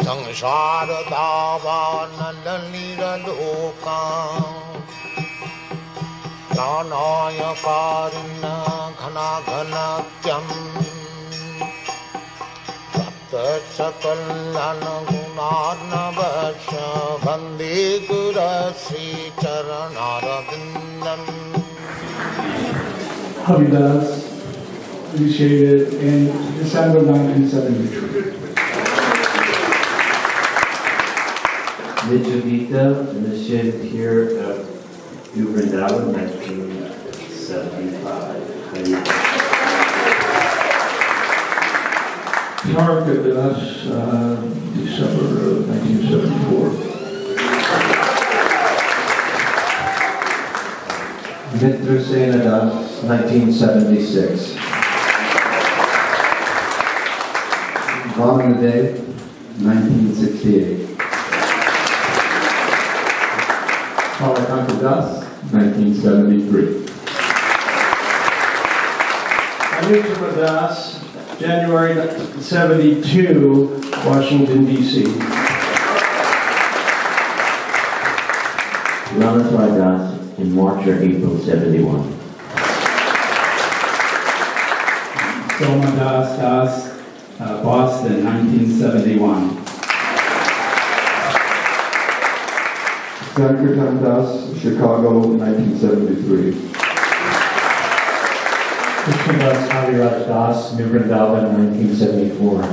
संसार दावानलीलोका प्राणाय कारुण्य घनाघनत्यं सकल्यान गुणार्णवश वन्दे गुरश्री चरणारविन्दम्. Habidas, initiated in December 1973. Nitya initiated here at New Vrindavan, 1975. Tarkadas, December of 1974. Mitrasena Das, 1976. Vamanadev, 1968. Prabhupada Katha, 1973. Anitra Das, January 72, Washington, D.C. Ramaswamy Das in March or April 71. Somadas Das, Boston, 1971. Sankirtan Das, Chicago, 1973. Krishnadas Kaviraj Das, New Vrindavan, 1974.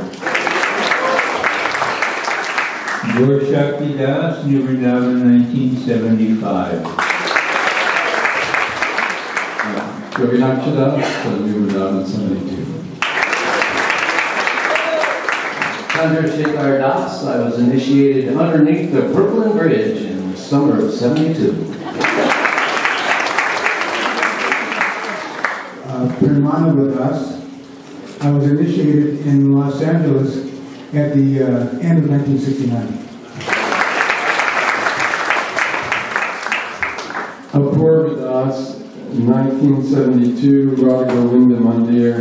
Gurshakti Das, New Vrindavan, 1975. Ravinakshi Das, New Vrindavan, 72. Chandrasekhar Das, I was initiated underneath the Brooklyn Bridge in the summer of 72. Premananda Das, I was initiated in Los Angeles at the end of 1969. Apurva Das, 1972, Radha Govinda Mandir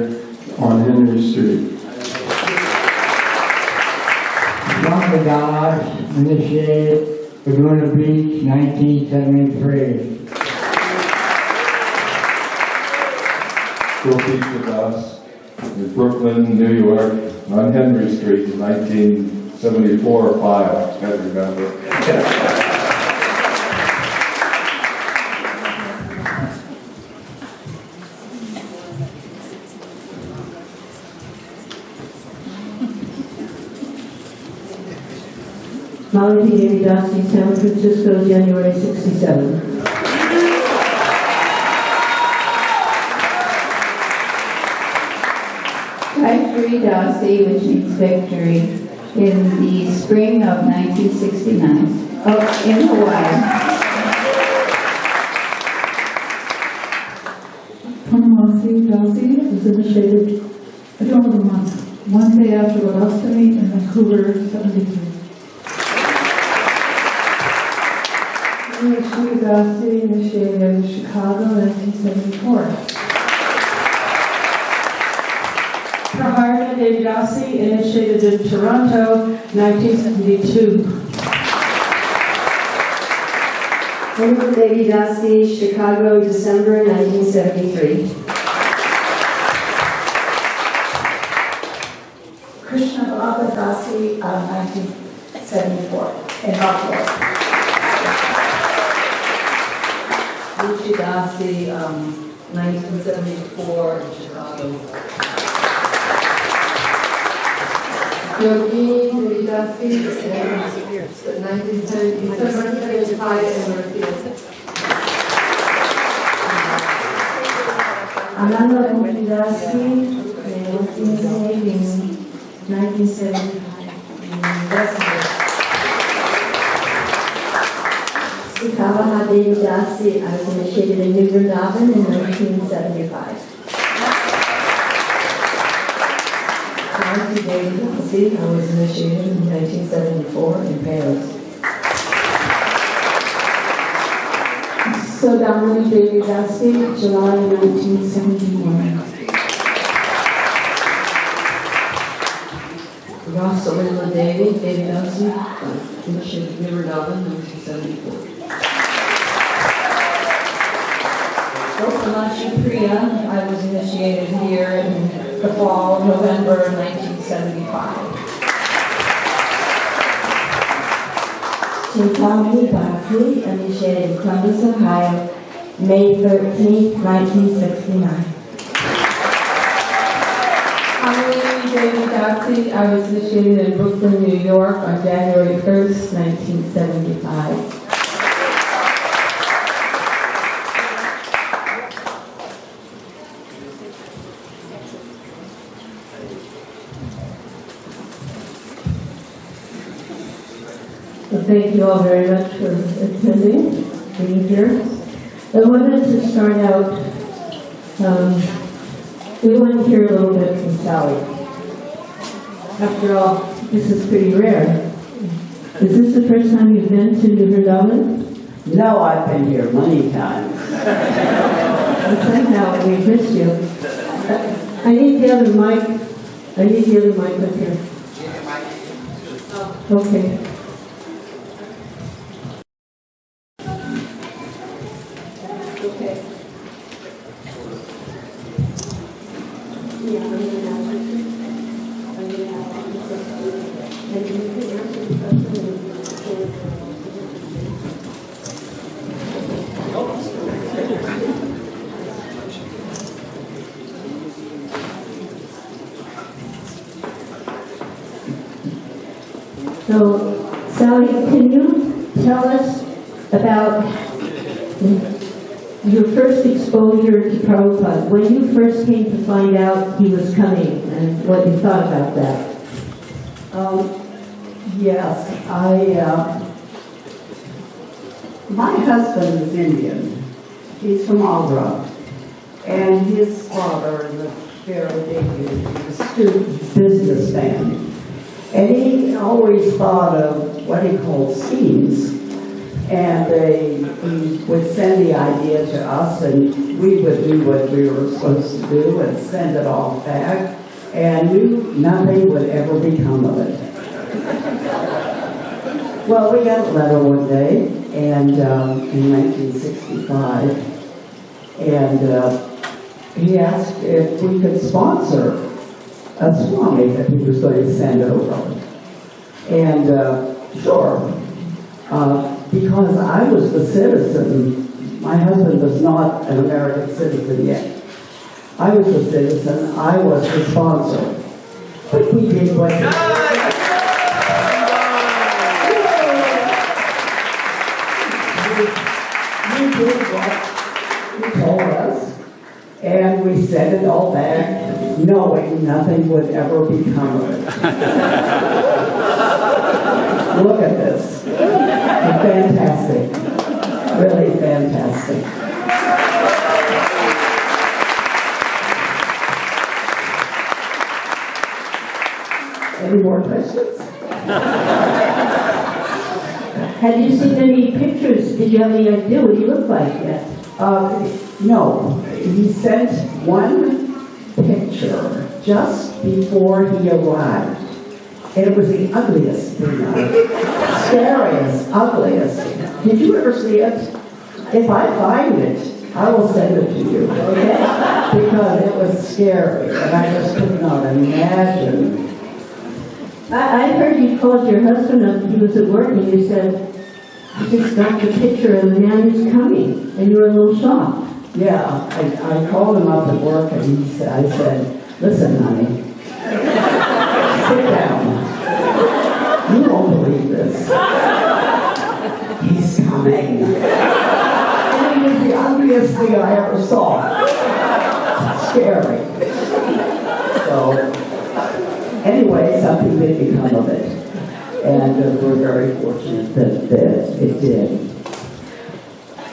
on Henry Street. Prabhupada initiated Laguna Beach, 1973. Gopika Das, in Brooklyn, New York, on Henry Street in 1974 or 5, I can't remember. Malati Devi Dasi, San Francisco, January 67. Gayatri Dasi, which means victory, in the spring of 1969. Oh, in Hawaii. Purnamasi Dasi was initiated at the end of the month, one day after Vadastami in Vancouver, 73. Shri Dasi initiated in Chicago, 1974. Praharna Devi Dasi initiated in Toronto, 1972. Prabhupada Devi Dasi, Chicago, December 1973. Krishna Baba Dasi, 1974 in Buffalo. Luchi Dasi, 1974 in Chicago. Yogi Devi Dasi, 1975 in Northfield. Ananda Mukti Dasi, was initiated in 1975 in Westfield. Sikavaha Devi Dasi, I was initiated in New Vrindavan in 1975. Kanti Devi Dasi, I was initiated in 1974 in Paris. Sodamani Devi Dasi, July 1971. Rosalila Devi, Devi Dasi, initiated Niradavan, 1974. Gopalachi Priya, I was initiated here in the fall, November 1975. Chintami Dasi, initiated in Columbus, Ohio, May 13, 1969. Devi Dasi, I was initiated in Brooklyn, New York on January 1st, 1975. Well, thank you all very much for attending, being here. I wanted to start out, we want to hear a little bit from Sally. After all, this is pretty rare. Is this the first time you've been to Vrindavan? No, I've been here many times. Somehow we've missed you. I need the other mic. I need the other mic up here. Okay. So, Sally, can you tell us about your first exposure to Prabhupada, when you first came to find out he was coming, and what you thought about that? Yes, my husband is Indian. He's from Agra. And his father is a fairly big astute businessman. And he always thought of what he called schemes. And he would send the idea to us, and we would do what we were supposed to do and send it off back, and knew nothing would ever become of it. Well, we got a letter one day, and in 1965, and he asked if we could sponsor a Swami that he was going to send over. And sure. Because I was the citizen, my husband was not an American citizen yet. I was the citizen, I was the sponsor. But we did what we did what he told us, and we sent it all back, knowing nothing would ever become of it. Look at this. Fantastic. Really fantastic. Any more questions? Had you seen any pictures? Did you have any idea what he looked like yet? No. He sent one picture just before he arrived. And it was the ugliest thing scariest, ugliest. Did you ever see it? If I find it, I will send it to you, okay? Because it was scary, and I just could not imagine. I heard you called your husband up, he was at work, and you said, I just got the picture of the man who's coming, and you were a little shocked. Yeah, I called him up at work, and I said, listen, honey, sit down. You won't believe this. He's coming. And he was the ugliest thing I ever saw. Scary. So, anyway, something did become of it. And we're very fortunate that it did.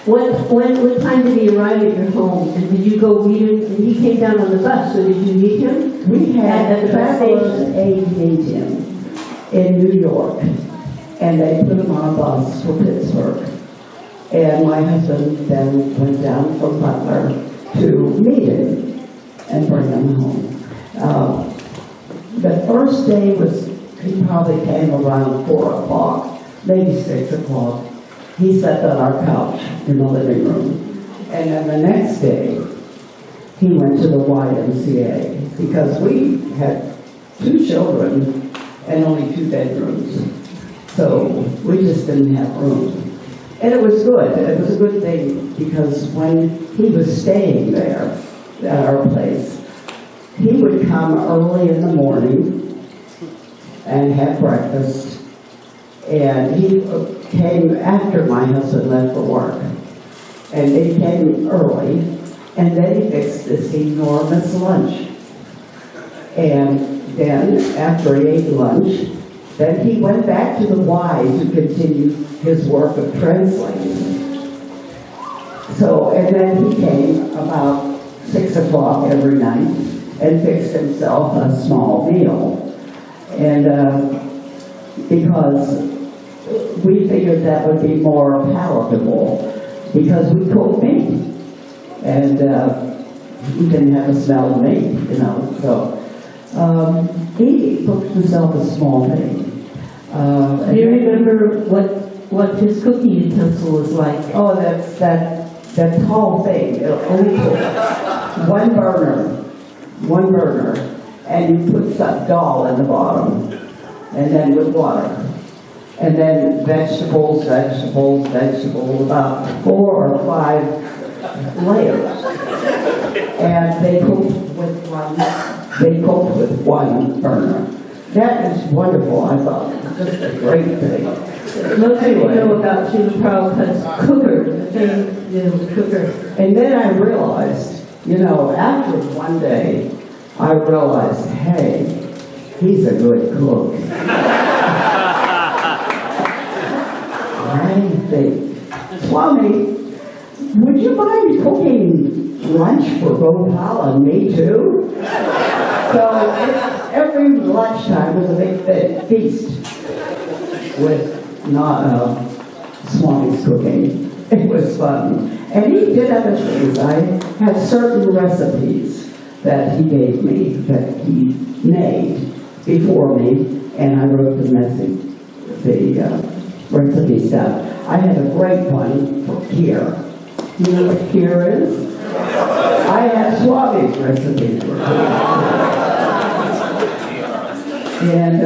What time did he arrive at your home? And did you go meet him? And he came down on the bus, so did you meet him? We had at the bus station. meet him in New York, and they put him on a bus for Pittsburgh. And my husband then went down from Butler to meet him and bring him home. The first day was He probably came around 4 o'clock, maybe 6 o'clock. He sat on our couch in the living room. And then the next day, he went to the YMCA because we had 2 children and only 2 bedrooms. So we just didn't have room. And it was good. It was a good thing because when he was staying there at our place, he would come early in the morning and have breakfast. And he came after my husband left for work. And he came early, and then he fixed this enormous lunch. And then, after he ate lunch, then he went back to the Y to continue his work of translating. So, and then he came about 6 o'clock every night and fixed himself a small meal. And because we figured that would be more palatable, because we cooked meat, and he didn't have a smell of meat, you know, so he cooked himself a small thing. Do you remember what his cooking utensil was like? Oh, that's that tall thing. It only took one burner, and you put some dal in the bottom, and then with water. And then vegetables, about 4 or 5 layers. And they cooked with one burner. That is wonderful, I thought. Just a great thing. Most people know about Srila Prabhupada's cooker, the thing, you know, the cooker. And then I realized, you know, after one day, I realized, hey, he's a good cook. I think, Swami, would you mind cooking lunch for Gopal and me too? So every lunchtime was a big feast with Swami's cooking. It was fun. And he did other things. I had certain recipes that he gave me, that he made before me, and I wrote the recipe stuff. I had a great one for kheer. You know what kheer is? I had Swami's recipe for kheer. And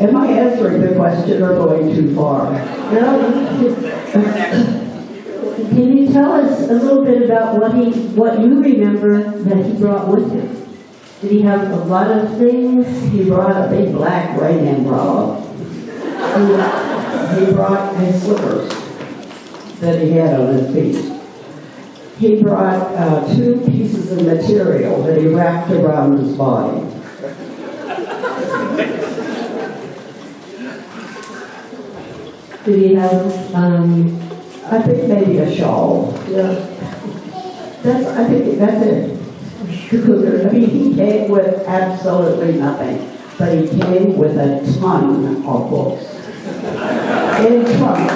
am I answering the question or going too far? Can you tell us a little bit about what you remember that he brought with him? Did he have a lot of things? He brought a big black rain umbrella. He brought his slippers that he had on his feet. He brought 2 pieces of material that he wrapped around his body. Did he have, I think maybe a shawl. Yeah. I think that's it. I mean, he came with absolutely nothing, but he came with a ton of books. In trunks.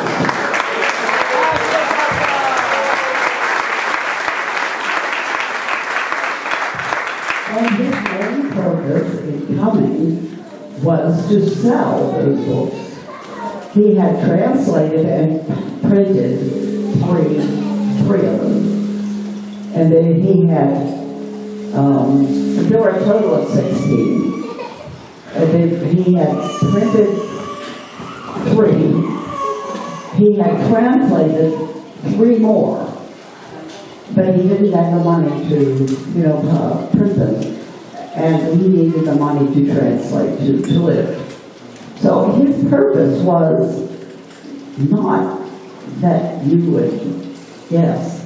And his main purpose in coming was to sell those books. He had translated and printed three of them. And then he had, there were a total of 16. And then he had printed 3. He had translated 3 more. But he didn't have the money to, print them. And he needed the money to translate, to live. So his purpose was not that you would guess.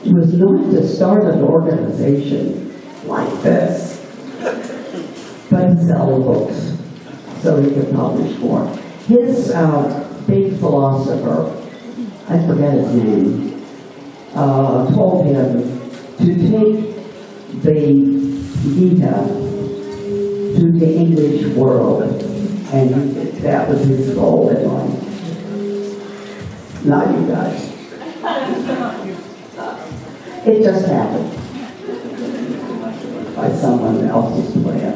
It was not to start an organization like this, but to sell books so he could publish more. His big philosopher, I forget his name, told him to take the Gita to the English world. And that was his goal in life. Not you guys. It just happened by someone else's plan.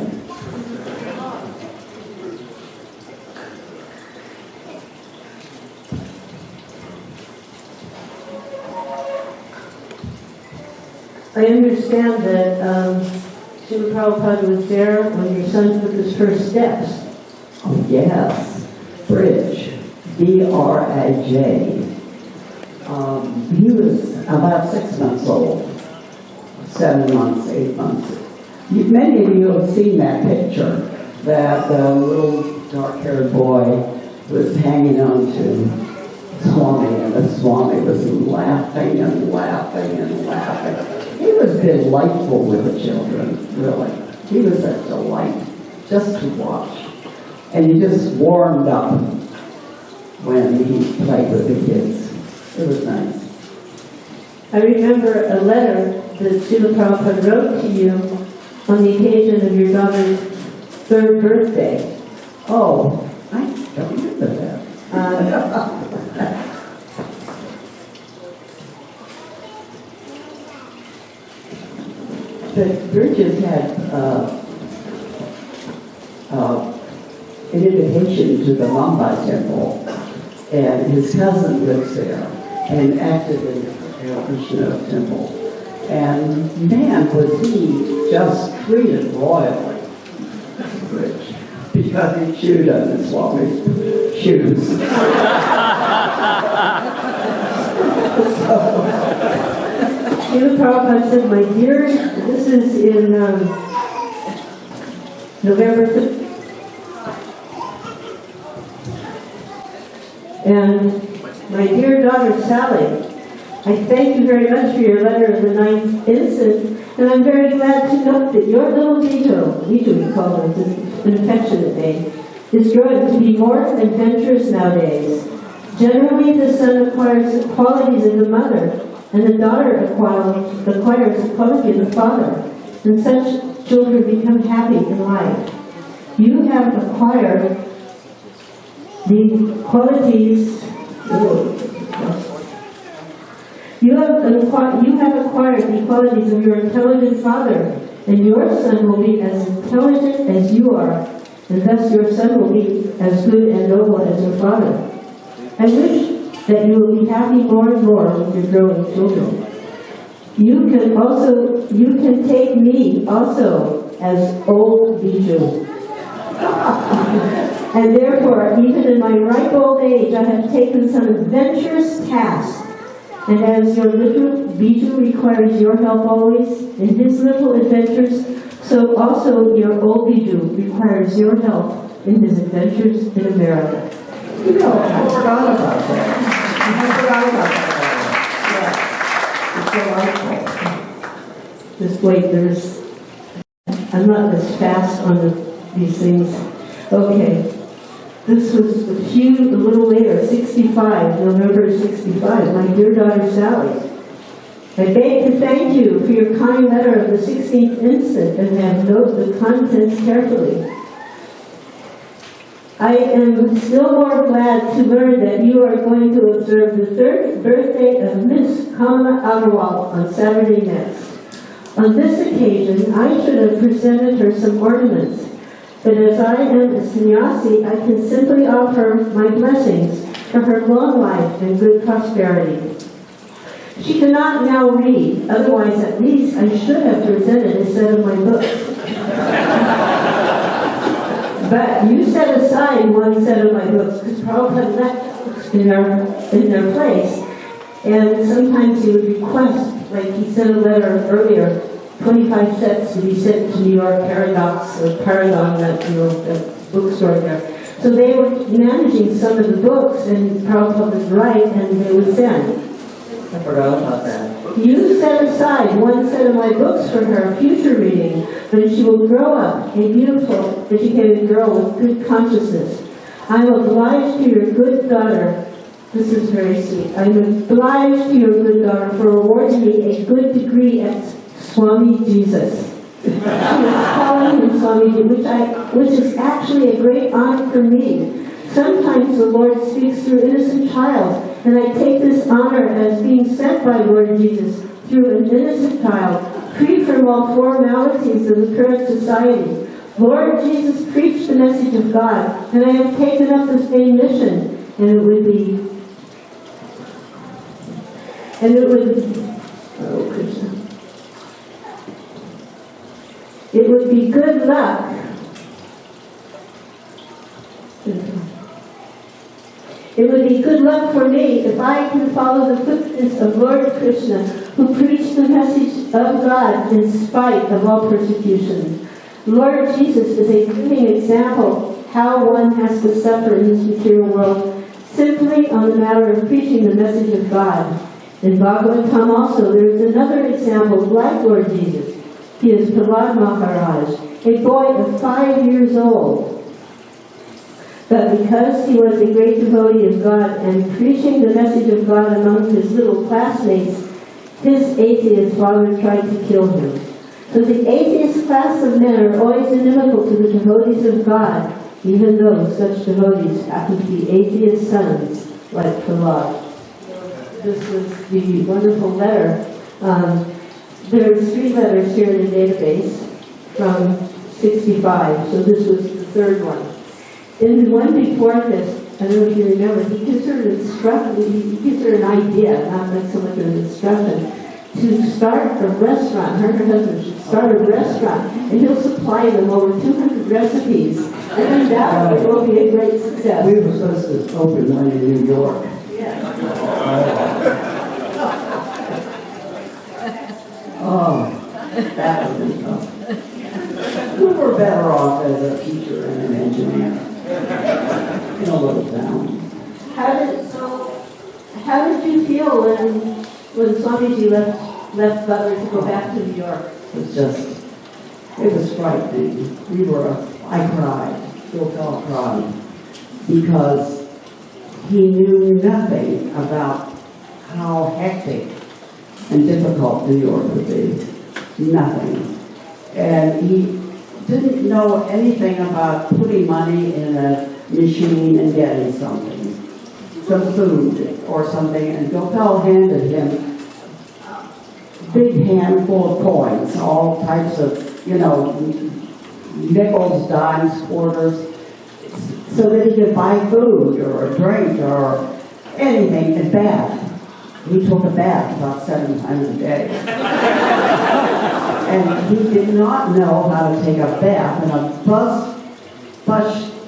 I understand that Srila Prabhupada was there when your son took his first steps. Oh, yes. Bridge. B-R-I-J. He was about 6 months old. 7 months, 8 months. Many of you have seen that picture, that little dark-haired boy was hanging on to Swami, and the Swami was laughing and laughing and laughing. He was delightful with the children, really. He was a delight just to watch. And he just warmed up when he played with the kids. It was nice. I remember a letter that Srila Prabhupada wrote to you on the occasion of your daughter's 3rd birthday. Oh, I don't remember that. The Bridges had an invitation to the Mumbai temple, and his cousin lives there and acted in the Krishna temple. And man, was he just treated royally, Bridge, because he chewed on his Swami's shoes. Srila Prabhupada said, my dear, this is in November 5th. And my dear daughter Sally, I thank you very much for your letter of the 9th instant, and I'm very glad to note that your little Vito we call her, it's an affectionate name, is growing to be more adventurous nowadays. Generally, the son acquires the qualities of the mother, and the daughter acquires the quality of the father, and such children become happy in life. You have acquired the qualities. You have acquired the qualities of your intelligent father, and your son will be as intelligent as you are, and thus your son will be as good and noble as your father. I wish that you will be happy more and more with your growing children. You can take me also as old Viju. And therefore, even in my ripe old age, I have taken some adventurous tasks. And as your little Viju requires your help always in his little adventures, so also your old Viju requires your help in his adventures in America. You know, I forgot about that. Yeah. It's Just wait, I'm not as fast on these things. Okay. This was a little later, 65, November 65, my dear daughter Sally. I beg to thank you for your kind letter of the 16th instant and have noted the contents carefully. I am still more glad to learn that you are going to observe the 3rd birthday of Miss Kamala Agarwal on Saturday next. On this occasion, I should have presented her some ornaments, but as I am a sannyasi, I can simply offer my blessings for her long life and good prosperity. She cannot now read, otherwise at least I should have presented a set of my books. But you set aside one set of my books because Prabhupada left books in their place, and sometimes he would request, like he sent a letter earlier, 25 sets to be sent to New York Paradox or Paragon, that bookstore there. So they were managing some of the books, and Prabhupada would write, and they would send. I forgot about that. You set aside one set of my books for her future reading, but she will grow up a beautiful, educated girl with good consciousness. I am obliged to your good daughter. This is very sweet. I am obliged to your good daughter for awarding me a good degree at Swami Jesus. She is calling him Swami Jesus, which is actually a great honor for me. Sometimes the Lord speaks through innocent child, and I take this honor as being sent by Lord Jesus through an innocent child, free from all formalities of the current society. Lord Jesus preached the message of God, and I have taken up the same mission, and it would oh Krishna. It would be good luck. It would be good luck for me if I can follow the footsteps of Lord Krishna, who preached the message of God in spite of all persecution. Lord Jesus is a living example how one has to suffer in this material world simply on the matter of preaching the message of God. In Bhagavatam also, there is another example like Lord Jesus. He is Prahlad Maharaj, a boy of 5 years old. But because he was a great devotee of God and preaching the message of God among his little classmates, his atheist father tried to kill him. So the atheist class of men are always inimical to the devotees of God, even though such devotees happen to be atheist sons like Prahlad. This was the wonderful letter. There's 3 letters here in the database from 65, so this was the 3rd one. In the one before this, I don't know if you remember, he gives her an idea, not so much an instruction, to start a restaurant. Her and her husband should start a restaurant, and he'll supply them over 200 recipes. And that will be a great success. We were supposed to open one in New York. Oh, that would be tough. We were better off as a teacher and an engineer in a little town. How did you feel when Swamiji left Butler to go back to New York? It was frightening. I cried. Gopal cried because he knew nothing about how hectic and difficult New York would be. Nothing. And he didn't know anything about putting money in a machine and getting something, some food or something, and Gopal handed him a big handful of coins, all types of, nickels, dimes, quarters, so that he could buy food or a drink or anything, a bath. He took a bath about 7 times a day. And he did not know how to take a bath in a bus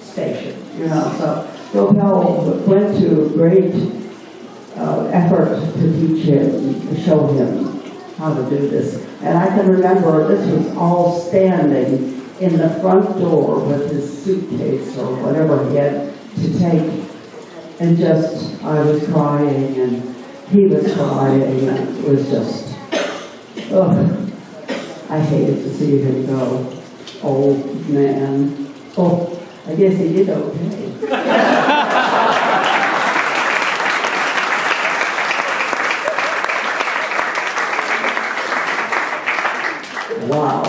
station, so Gopal went to great effort to teach him, to show him how to do this. And I can remember this was all standing in the front door with his suitcase or whatever he had to take. And I was crying and he was crying and it was just, I hated to see him go. Old man. Oh, I guess he did okay. Wow.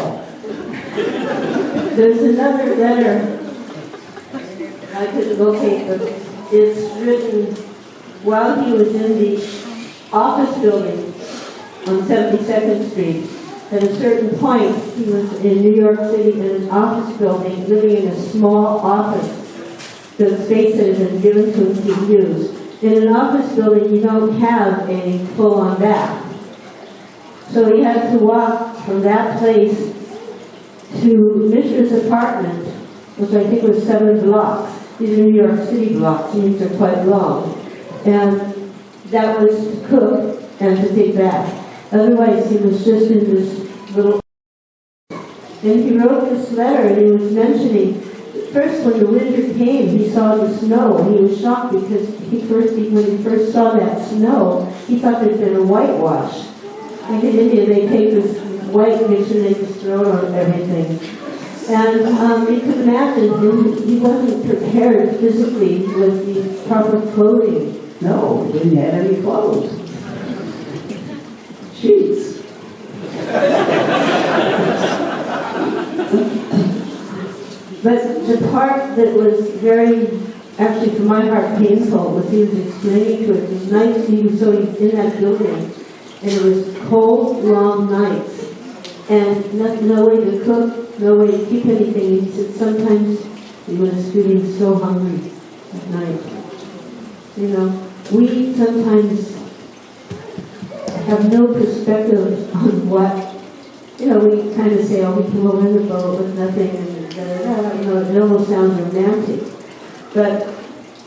There's another letter I couldn't locate, but it's written while he was in the office building on 72nd Street. At a certain point, he was in New York City in an office building, living in a small office. The space that had been given to him to use. In an office building, you don't have a full-on bath. So he had to walk from that place to Mishra's apartment, which I think was 7 blocks. These are New York City blocks, and these are quite long. And that was to cook and to take bath. Otherwise, he was just in this little... And he wrote this letter, and he was mentioning, first when the winter came, he saw the snow, and he was shocked because when he first saw that snow, he thought there'd been a whitewash. Like in India, they take this white mix and they just throw it on everything. And you can imagine he wasn't prepared physically with the proper clothing. No, he didn't have any clothes. Sheets. But the part that was actually for my heart painful, was he was explaining to it. It was nice, he was in that building, and it was cold, long nights, and no way to cook, no way to keep anything. He said sometimes he was feeling so hungry at night. We sometimes have no perspective on what we kind of say, oh, we flew over the boat with nothing, and it almost sounds romantic. But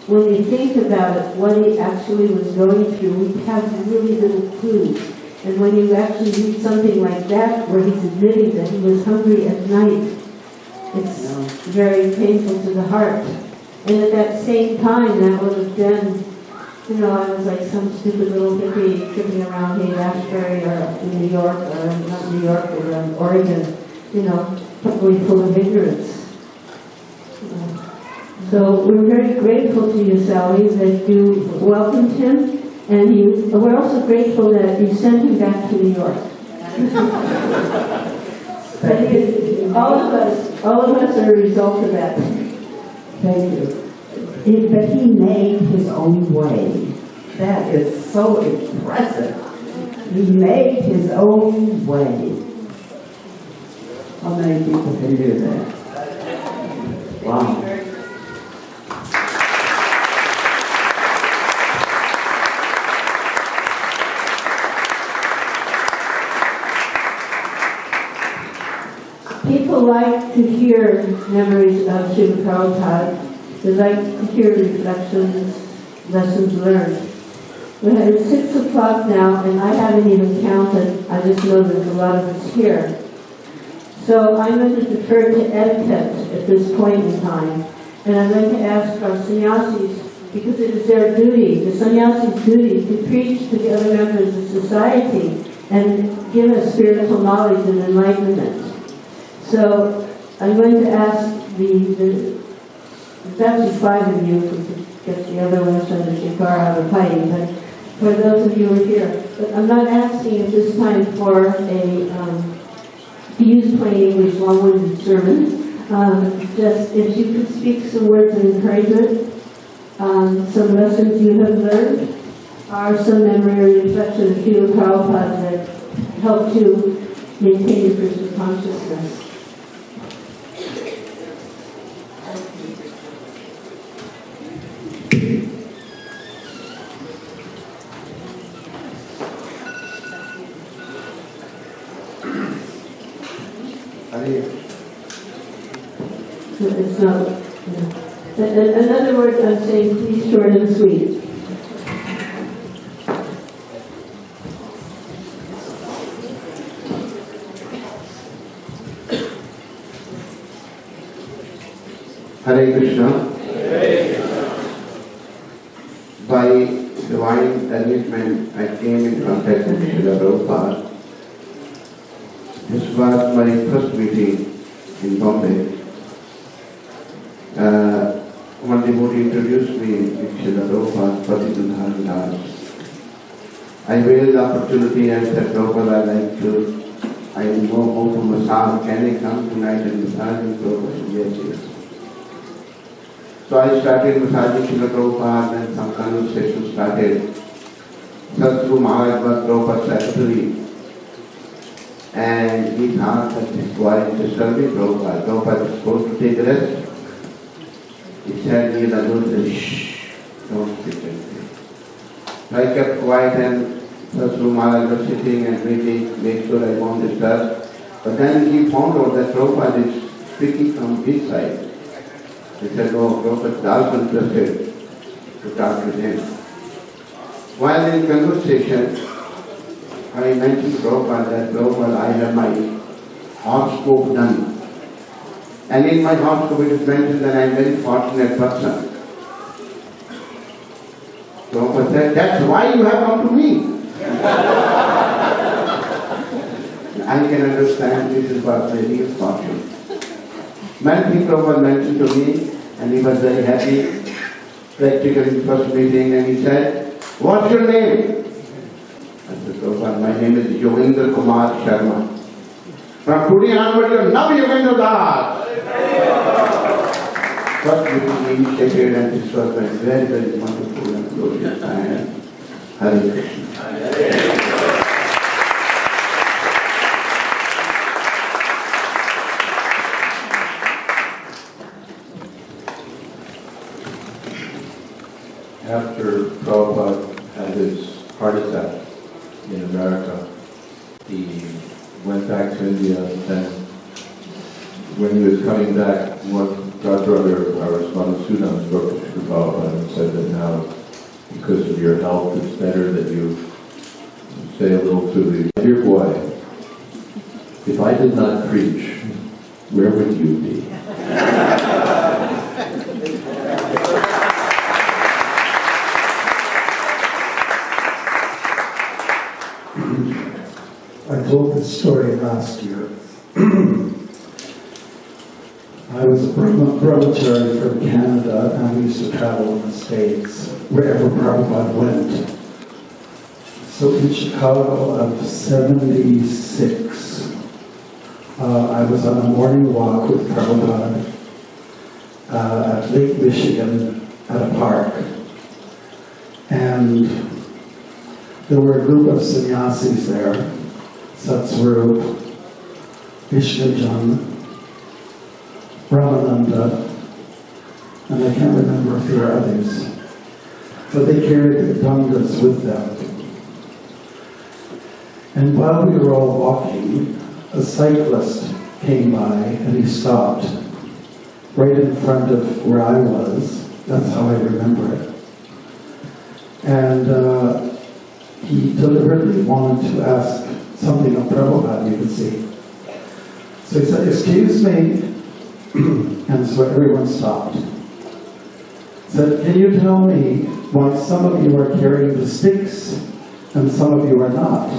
when you think about it, what he actually was going through, we have really little clues. And when you actually read something like that, where he's admitting that he was hungry at night, it's very painful to the heart. And at that same time, that would have been, I was like some stupid little hippie tripping around Haight-Ashbury or in New York, or not New York, or Oregon, probably full of ignorance. So we're very grateful to you, Sally, that you welcomed him, and we're also grateful that you sent him back to New York. All of us are a result of that. Thank you. But he made his own way. That is so impressive. He made his own way. How many people can do that? Wow. People like to hear memories of Srila Prabhupada. They like to hear reflections, lessons learned. It's 6 o'clock now, and I haven't even counted. I just know there's a lot of us here. So I'm going to defer to etiquette at this point in time. And I'm going to ask our sannyasis, because it is their duty, the sannyasi's duty, to preach to the other members of society and give us spiritual knowledge and enlightenment. So I'm going to ask there's actually 5 of you, because the other ones from the Shikara out of fighting, but for those of you who are here. But I'm not asking at this time for to use plain English, long-winded sermon. Just if you could speak some words of encouragement, some lessons you have learned, or some memory or reflection of Srila Prabhupada that helped you maintain your Krishna consciousness. It's not. In other words, I'm saying please, short and sweet. Hare Krishna. By divine arrangement, I came in contact with Srila Prabhupada. This was my first meeting in Bombay. One devotee introduced me with Srila Prabhupada, Prabhupada Katha. I availed the opportunity and said, Prabhupada, I know how to massage. Can I come tonight and massage? And Prabhupada said, yes. So I started massaging Srila Prabhupada, and some conversation started. Sadhguru Maharaj was Prabhupada's secretary, and he thought that his wife disturbing Prabhupada. Prabhupada is supposed to take rest. He said, shh, don't speak anything. So I kept quiet, and Sadhguru Maharaj was sitting and waiting, make sure I won't disturb. But then he found out that Prabhupada is speaking from his side. He said, oh, Prabhupada is also interested to talk with him. While in conversation, I mentioned Prabhupada that Prabhupada, I have my horoscope done. And in my horoscope it is mentioned that I am a very fortunate person. Prabhupada said, that's why you have come to me. I can understand this is what the real fortune. Many people Prabhupada mentioned to me, and he was very happy. Practically first meeting, and he said, what's your name? I said, Prabhupada, my name is Yogendra Kumar Sharma. From today onward, you are now Yogendra Das. First meeting initiated, and this was a very, very wonderful and glorious time. Hare Krishna. After Prabhupada had his heart attack in America, he went back to India, and when he was coming back, one godbrother, our Madhusudan, spoke to Sri Prabhupada and said that now, because of your health, it's better that you say a little to the dear boy, if I did not preach, where would you be? I told this story last year. I was a brahmachari from Canada, and we used to travel in the States wherever Prabhupada went. So in Chicago of 76, I was on a morning walk with Prabhupada at Lake Michigan at a park. And there were a group of sannyasis there, Satsvarup, Vishnujan, Brahmananda, and I can't remember if there were others. But they carried the dangas with them. And while we were all walking, a cyclist came by and he stopped right in front of where I was. That's how I remember it. And he deliberately wanted to ask something of Prabhupada, you could see. So he said, "Excuse me," and so everyone stopped. He said, "Can you tell me why some of you are carrying the sticks and some of you are not?"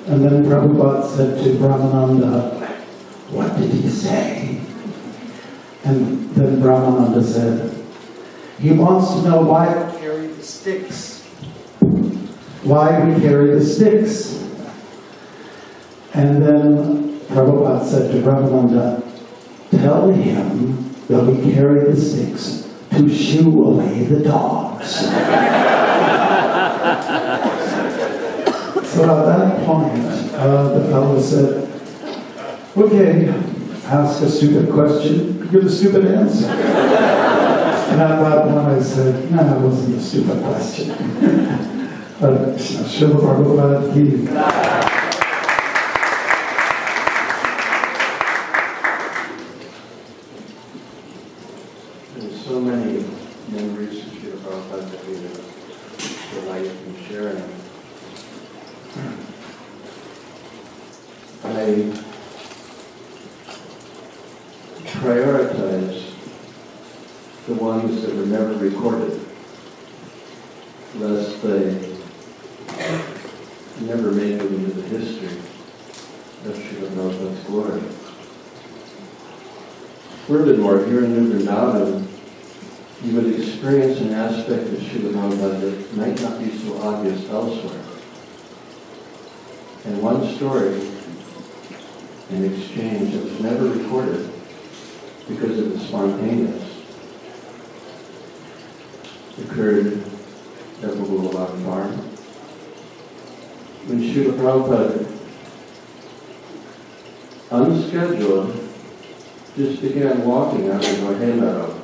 And then Prabhupada said to Brahmananda, "What did he say?" And then Brahmananda said, "He wants to know why we carry the sticks. Why we carry the sticks." And then Prabhupada said to Brahmananda, "Tell him that we carry the sticks to shoo away the dogs." So at that point, the fellow said, "Okay, ask a stupid question, give a stupid answer." And at that point I said, "No, it wasn't a stupid question." But Srila Prabhupada Ki. There's so many memories of Srila Prabhupada that we delight in sharing. I prioritize the ones that were never recorded, lest they never make it into the history of Srila Prabhupada's glory. Furthermore, here in New Vrindavan, you would experience an aspect of Srila Prabhupada that might not be so obvious elsewhere. And one story, an exchange that was never recorded because it was spontaneous, occurred at Bugulabad Farm. When Srila Prabhupada, unscheduled, just began walking out into a hay meadow.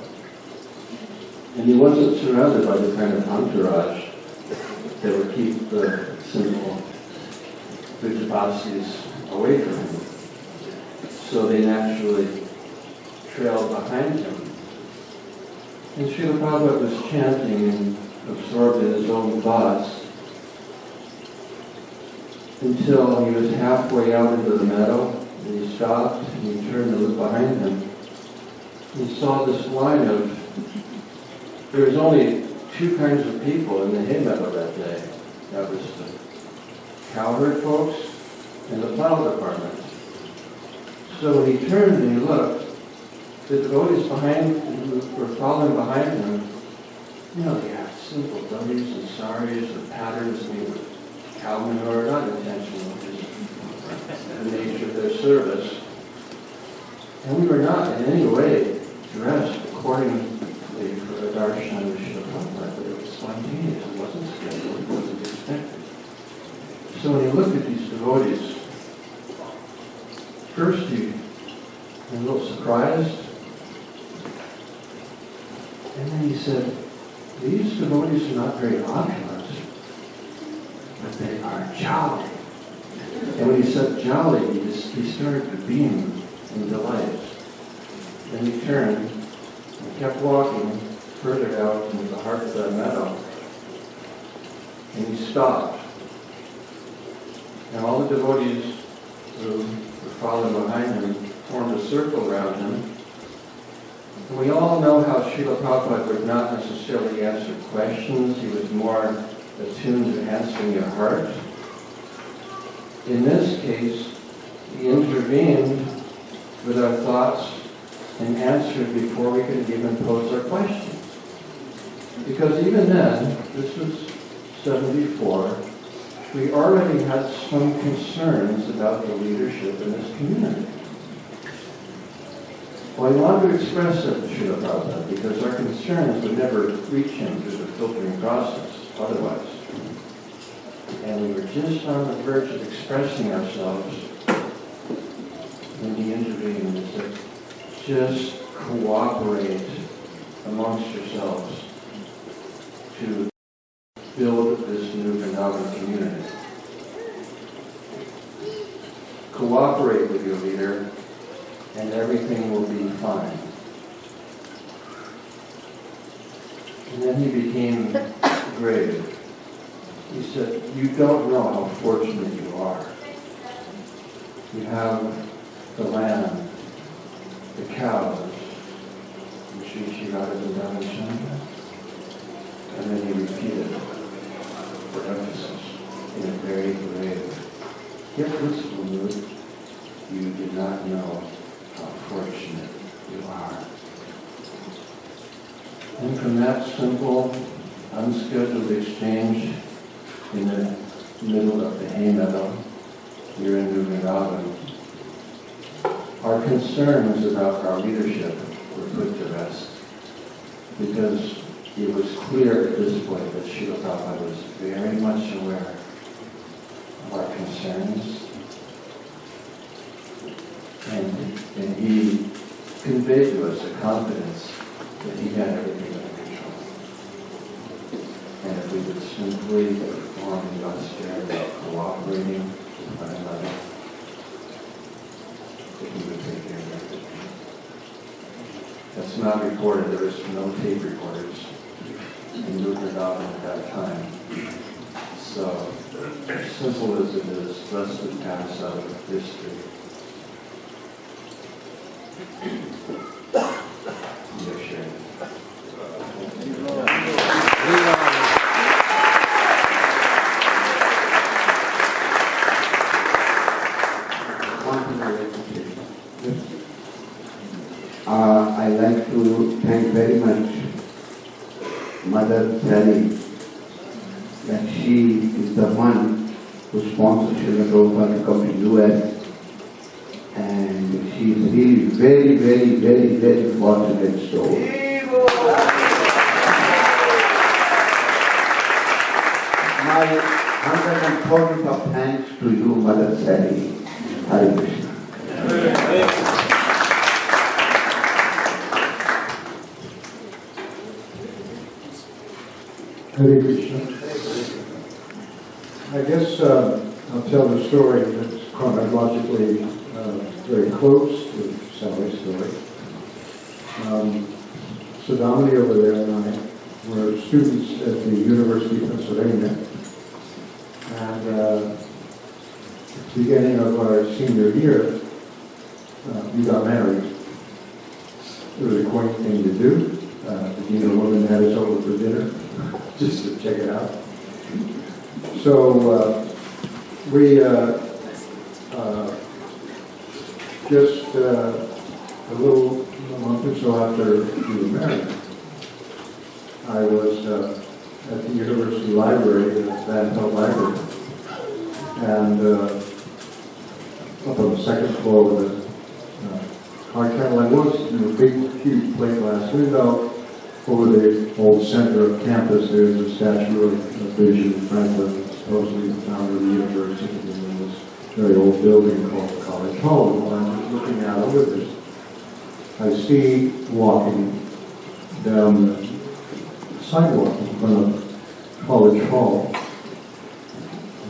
And he wasn't surrounded by the kind of entourage that would keep the simple Vijayapasis away from him. So they naturally trailed behind him. And Srila Prabhupada was chanting and absorbed in his own thoughts until he was halfway out into the meadow, and he stopped and he turned to look behind him. He saw this line of, there was only two kinds of people in the hay meadow that day. That was the cowherd folks and the plow department. So when he turned and he looked, the devotees behind who were following behind him, you know, they had simple dummies and saris and patterns made with cow manure, not intentional, just the nature of their service. And we were not in any way dressed accordingly for a darshan of Srila Prabhupada, but it was spontaneous, it wasn't scheduled, it wasn't expected. So when he looked at these devotees, first he was a little surprised, and then he said, these devotees are not very opulent, but they are jolly. And when he said jolly, he started to beam in delight. Then he turned and kept walking further out into the heart of that meadow. And he stopped. And all the devotees who were following behind him formed a circle around him. And we all know how Srila Prabhupada would not necessarily answer questions. He was more attuned to answering your heart. In this case, he intervened with our thoughts and answered before we could even pose our questions. Because even then, this was 74, we already had some concerns about the leadership in this community. Well, I wanted to express that to Srila Prabhupada because our concerns would never reach him through the filtering process otherwise. And we were just on the verge of expressing ourselves when he intervened and said, just cooperate amongst yourselves to build this new Vrindavan community. Cooperate with your leader and everything will be fine. And then he became grave. He said, you don't know how fortunate you are. You have the land, the cows, and Sri Shirada Vrindavan Chandra. And then he repeated for emphasis in a very grave, yet blissful mood, you do not know how fortunate you are. And from that simple, unscheduled exchange in the middle of the hay meadow here in New Vrindavan, our concerns about our leadership were put to rest because it was clear at this point that Srila Prabhupada was very much aware of our concerns, and he conveyed to us a confidence that he had everything under control. And if we would simply perform the austerity, cooperating with one another, that he would take care of everything. That's not recorded. There is no tape recorders in New Vrindavan at that time. So, simple as it is, let's just pass out of history. You're sharing. I like to thank very much Mother Sally that she is the one who sponsored Srila Prabhupada to come to US, and she is really very, very, very, very fortunate soul. My 140 of thanks to you, Mother Sally. Hare Krishna. Hare Krishna. I guess I'll tell the story that's chronologically very close to Sally's story. Sudhamani over there and I were students at the University of Pennsylvania, and at the beginning of our senior year, we got married. It was a quaint thing to do. The dean of women had us over for dinner, just to check it out. So we just a month or so after we were married, I was at the university library, the Van Pelt Library, and up on the second floor with a hard panel. I was in a big, huge plate glass window. Over the old center of campus, there's a statue of Benjamin Franklin, supposedly the founder of the university, in this very old building called College Hall. And while I was looking out over this, I see walking down the sidewalk in front of College Hall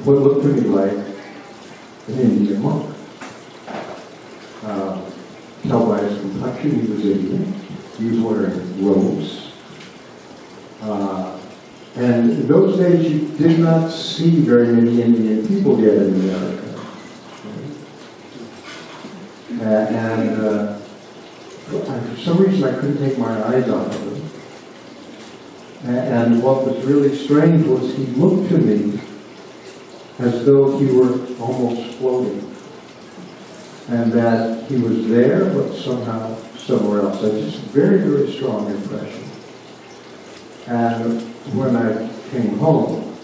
what looked to me like an Indian monk. Tell by his complexion he was Indian. He was wearing robes. And in those days you did not see very many Indian people yet in America. And for some reason I couldn't take my eyes off of him. And what was really strange was he looked to me as though he were almost floating. And that he was there, but somehow somewhere else. That's just a very, very strong impression. And when I came home,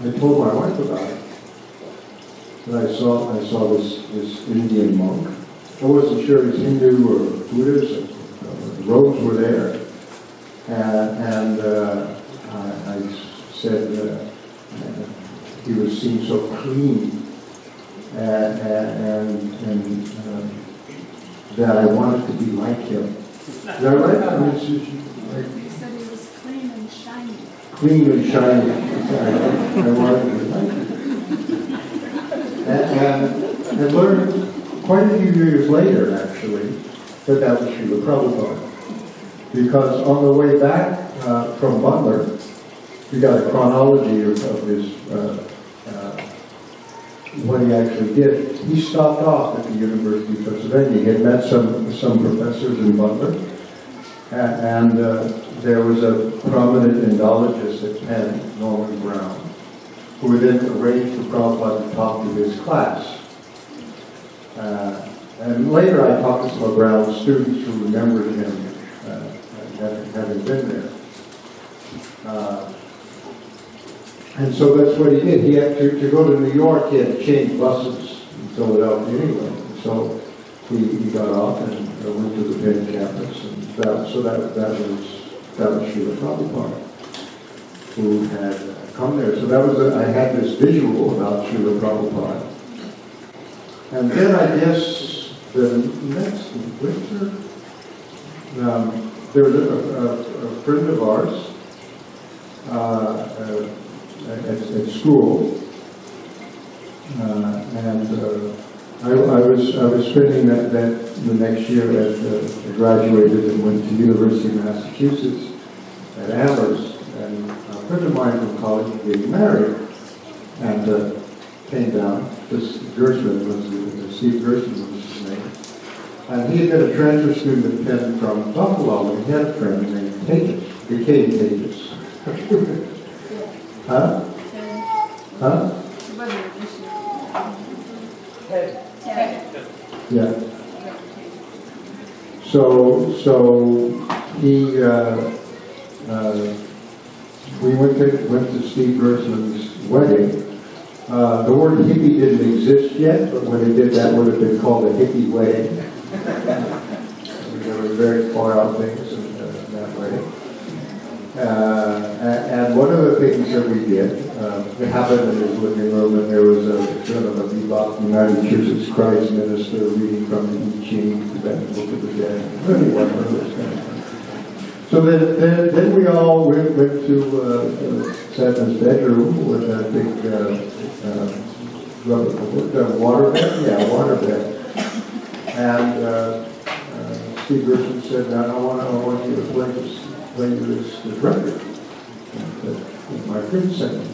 I told my wife about it. And I saw this Indian monk. I wasn't sure he was Hindu or Buddhist. The robes were there. And I said he was seen so clean. And that I wanted to be like him. Is that right? I mean, You said he was clean and shiny. Clean and shiny. I wanted to be like him. And learned quite a few years later, actually, that was Srila Prabhupada. Because on the way back from Butler, we got a chronology of his what he actually did. He stopped off at the University of Pennsylvania. He had met some professors in Butler, and there was a prominent Indologist at Penn, Norman Brown, who would then arrange for Prabhupada to talk to his class. And later I talked to some of Brown's students who remembered him having been there. And so that's what he did. He had to go to New York, he had to change buses in Philadelphia anyway. So he got off and went to the Penn campus. And that was Srila Prabhupada, who had come there. So that was I had this visual about Srila Prabhupada. And then I guess the next winter, there was a friend of ours at school, and I was spending that the next year I graduated and went to University of Massachusetts at Amherst, and a friend of mine from college was getting married, and came down. This Gershman was Steve Gershman was his name, and he had been a transfer student at Penn from Buffalo, and he had a friend named Tejas, became Tejas. Huh? Huh? Yeah. So he we went to Steve Gershman's wedding. The word hippie didn't exist yet, but when it did, that would have been called a hippie wedding. There were very far out things in that way. And one of the things that we did, it happened in his living room, and there was a sort of a Bebop United Church of Christ minister reading from the I Ching, the Book of the Dead. Really one of those kind of things. So then we all went to Satnam's bedroom with a big waterbed. Yeah, waterbed. And Steve Gershman said, "Now I want you to play this record that my friend sent me."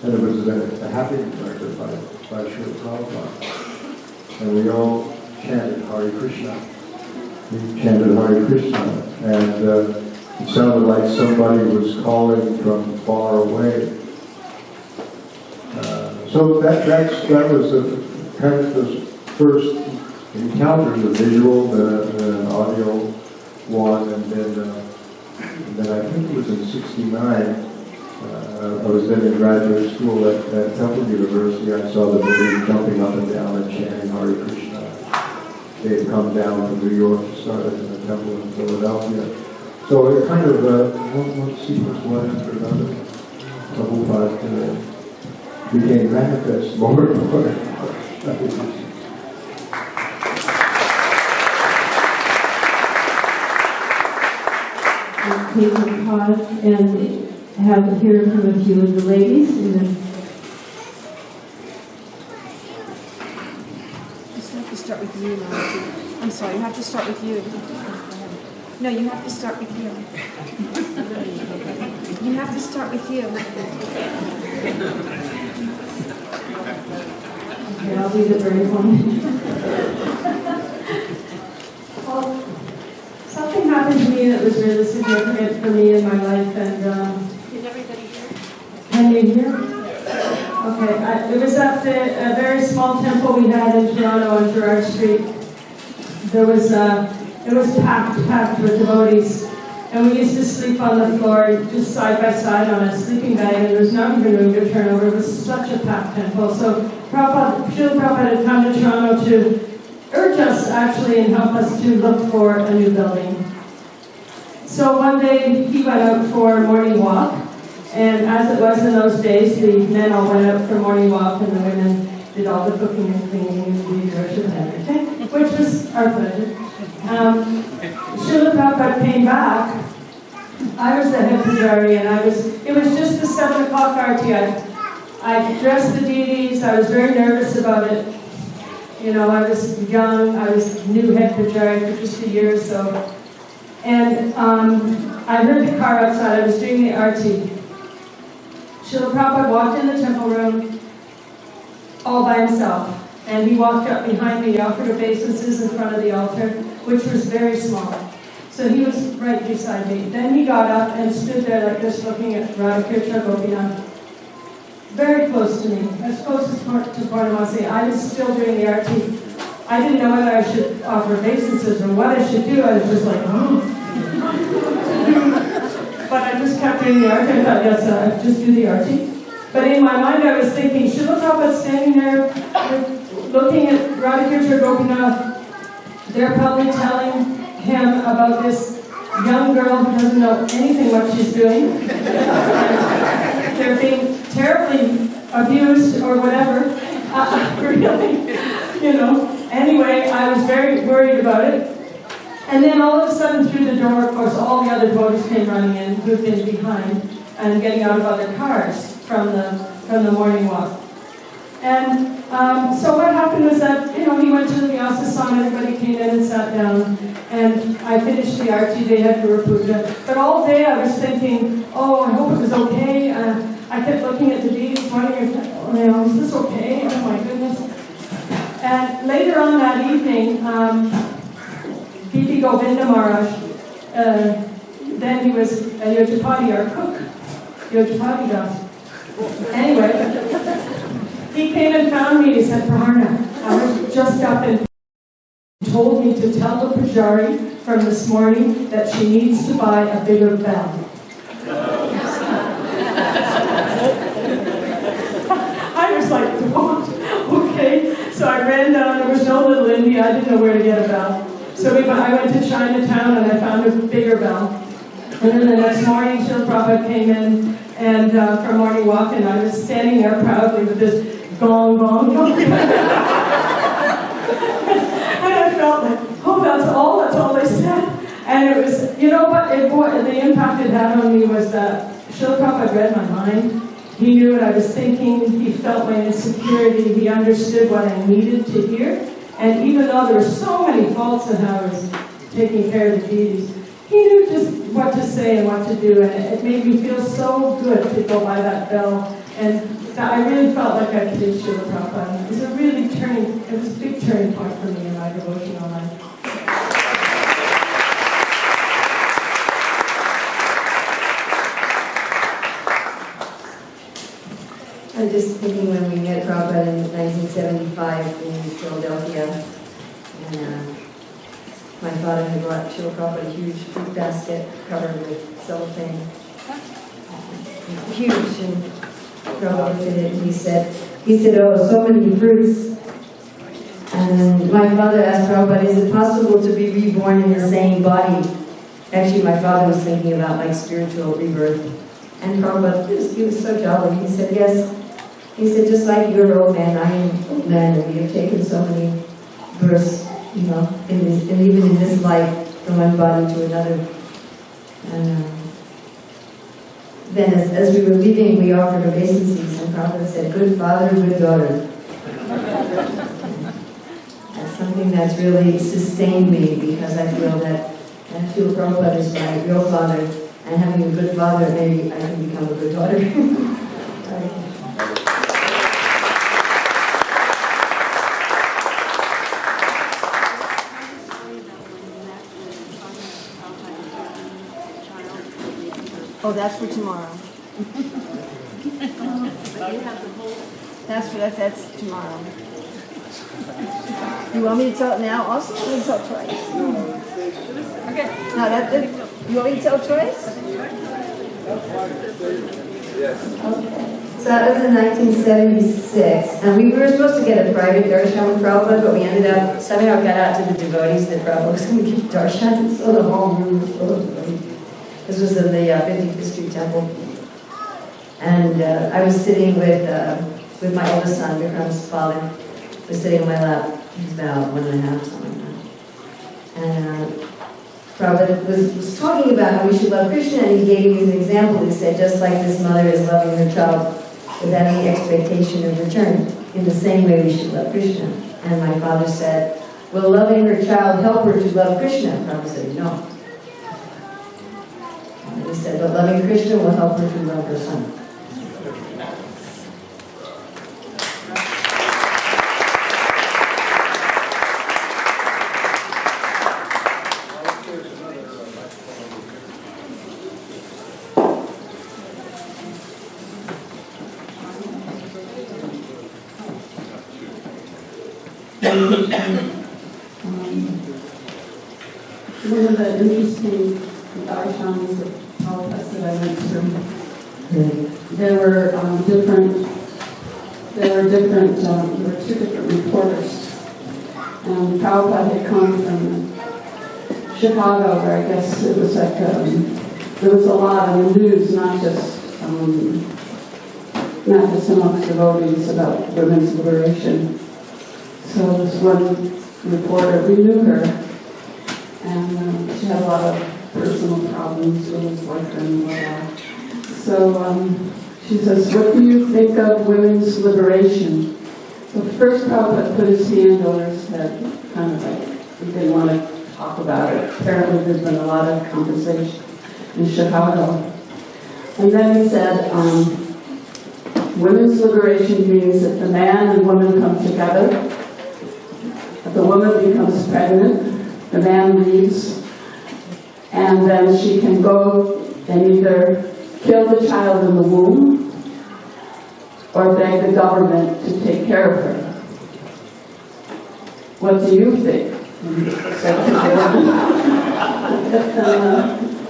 And it was a happy record by Srila Prabhupada. And we all chanted Hare Krishna. We chanted Hare Krishna. And it sounded like somebody was calling from far away. So that was the kind of the first encounter, the visual, the audio one, and then I think it was in '69. I was then in graduate school at Temple University. I saw the baby jumping up and down and chanting Hare Krishna. They had come down from New York to start in the temple in Philadelphia. So it kind of one sequence one after another. Prabhupada became manifest more and more. Take a pause and have to hear from a few of the ladies. And then you, Lord. I'm sorry, you have to start with you. No, you have to start with you. You have to start with you. Okay, I'll be the brave one. Well, something happened to me that was really significant for me in my life, and Can everybody hear? can you hear? Okay, it was at a very small temple we had in Toronto on Gerrard Street. It was packed with devotees, and we used to sleep on the floor just side by side on a sleeping bag, and there was not even room to turn over. It was such a packed temple. So Srila Prabhupada had come to Toronto to urge us actually and help us to look for a new building. So one day he went out for a morning walk, and as it was in those days, the men all went out for morning walk and the women did all the cooking and cleaning and the worship and everything, which was our pleasure. Srila Prabhupada came back. I was the head pujari, and it was just the 7 o'clock arti. I dressed the deities. I was very nervous about it. You know, I was young. I was new head pujari for just a year or so. And I heard the car outside. I was doing the arti. Srila Prabhupada walked in the temple room all by himself. And he walked up behind me. He offered obeisances in front of the altar, which was very small. So he was right beside me. Then he got up and stood there like this, looking at Radhakirtha Gopinath. Very close to me, as close as to Purnamasi. I was still doing the arti. I didn't know whether I should offer obeisances or what I should do. I was just like, oh. But I just kept doing the arti. I thought, yes, I'll just do the arti. But in my mind, I was thinking, Srila Prabhupada standing there, looking at Radhakirtha Gopinath. They're probably telling him about this young girl who doesn't know anything what she's doing. They're being terribly abused or whatever. Really, you know. Anyway, I was very worried about it. And then all of a sudden through the door, of course, all the other devotees came running in, who'd been behind and getting out of other cars from the morning walk. And so what happened was that, you know, he went to the Vyasa song, everybody came in and sat down, and I finished the arti, they had Guru Puja. But all day I was thinking, oh, I hope it was okay. I kept looking at the deities, wondering if, oh, you know, is this okay? Oh my goodness. And later on that evening, B.P. Govinda Maharaj, then he was a Yojapati, our cook, Yojapati Das. Anyway, he came and found me. He said, Praharna, I just up and told me to tell the pujari from this morning that she needs to buy a bigger bell. I was like, what? Okay. So I ran down. There was no little India. I didn't know where to get a bell. So I went to Chinatown and I found a bigger bell. And then the next morning, Srila Prabhupada came in and for morning walk, and I was standing there proudly with this gong, gong, gong. And I felt like, oh, that's all they said. And it was, you know what, the impact it had on me was that Srila Prabhupada read my mind. He knew what I was thinking. He felt my insecurity. He understood what I needed to hear. And even though there were so many faults in how I was taking care of the deities, he knew just what to say and what to do, and it made me feel so good to go by that bell. And I really felt like I pleased Srila Prabhupada. It was a big turning point for me in my devotional life. I'm just thinking when we met Prabhupada in 1975 in Philadelphia, and my father had brought Srila Prabhupada a huge fruit basket covered with cellophane. Huge, and Prabhupada looked at it and he said, oh, so many fruits. And my father asked Prabhupada, is it possible to be reborn in the same body? Actually, my father was thinking about like spiritual rebirth. And Prabhupada, he was so jolly, he said, yes. He said, just like you're old man, I am old man, and we have taken so many births, you know, and even in this life, from one body to another. And then as we were leaving, we offered obeisances, and Prabhupada said, good father, good daughter. That's something that's really sustained me, because I feel that Prabhupada is my real father, and having a good father, maybe I can become a good daughter. Oh, that's for tomorrow. That's tomorrow. You want me to tell it now also? Or you tell it twice? Okay. No, you want me to tell it twice? Okay. So that was in 1976, and we were supposed to get a private darshan with Prabhupada, but we ended up, somehow got out to the devotees that Prabhupada was going to give darshan, so the whole room was full of devotees. This was in the 55th Street Temple. And I was sitting with my oldest son, Vikram's father, was sitting on my lap. He's about 1.5, something like that. And Prabhupada was talking about how we should love Krishna, and he gave me an example. He said, just like this mother is loving her child without any expectation of return, in the same way we should love Krishna. And my father said, will loving her child help her to love Krishna? Prabhupada said, no. And he said, but loving Krishna will help her to love her son. One of the interesting darshans that Prabhupada that I went through, there were two different reporters. And Prabhupada had come from Chicago, where I guess it was like, there was a lot of news, not just amongst devotees about women's liberation. So this one reporter, we knew her, and she had a lot of personal problems with his boyfriend and whatnot. So she says, what do you think of women's liberation? So first Prabhupada put his hand over his head, kind of like he didn't want to talk about it. Apparently there's been a lot of conversation in Chicago. And then he said, women's liberation means that the man and woman come together. The woman becomes pregnant, the man leaves, and then she can go and either kill the child in the womb or beg the government to take care of her. What do you think?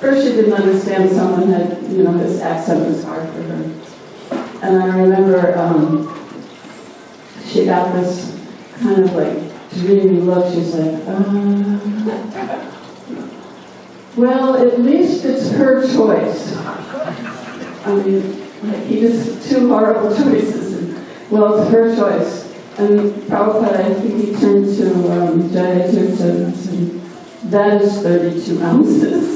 First she didn't understand, someone had, his accent was hard for her. And I remember she got this kind of like dreamy look. She's like, well, at least it's her choice. I mean, like, he just two horrible choices. And, well, it's her choice. And Prabhupada, I think he turned to Jaya Tirtha and said, that is 32 ounces.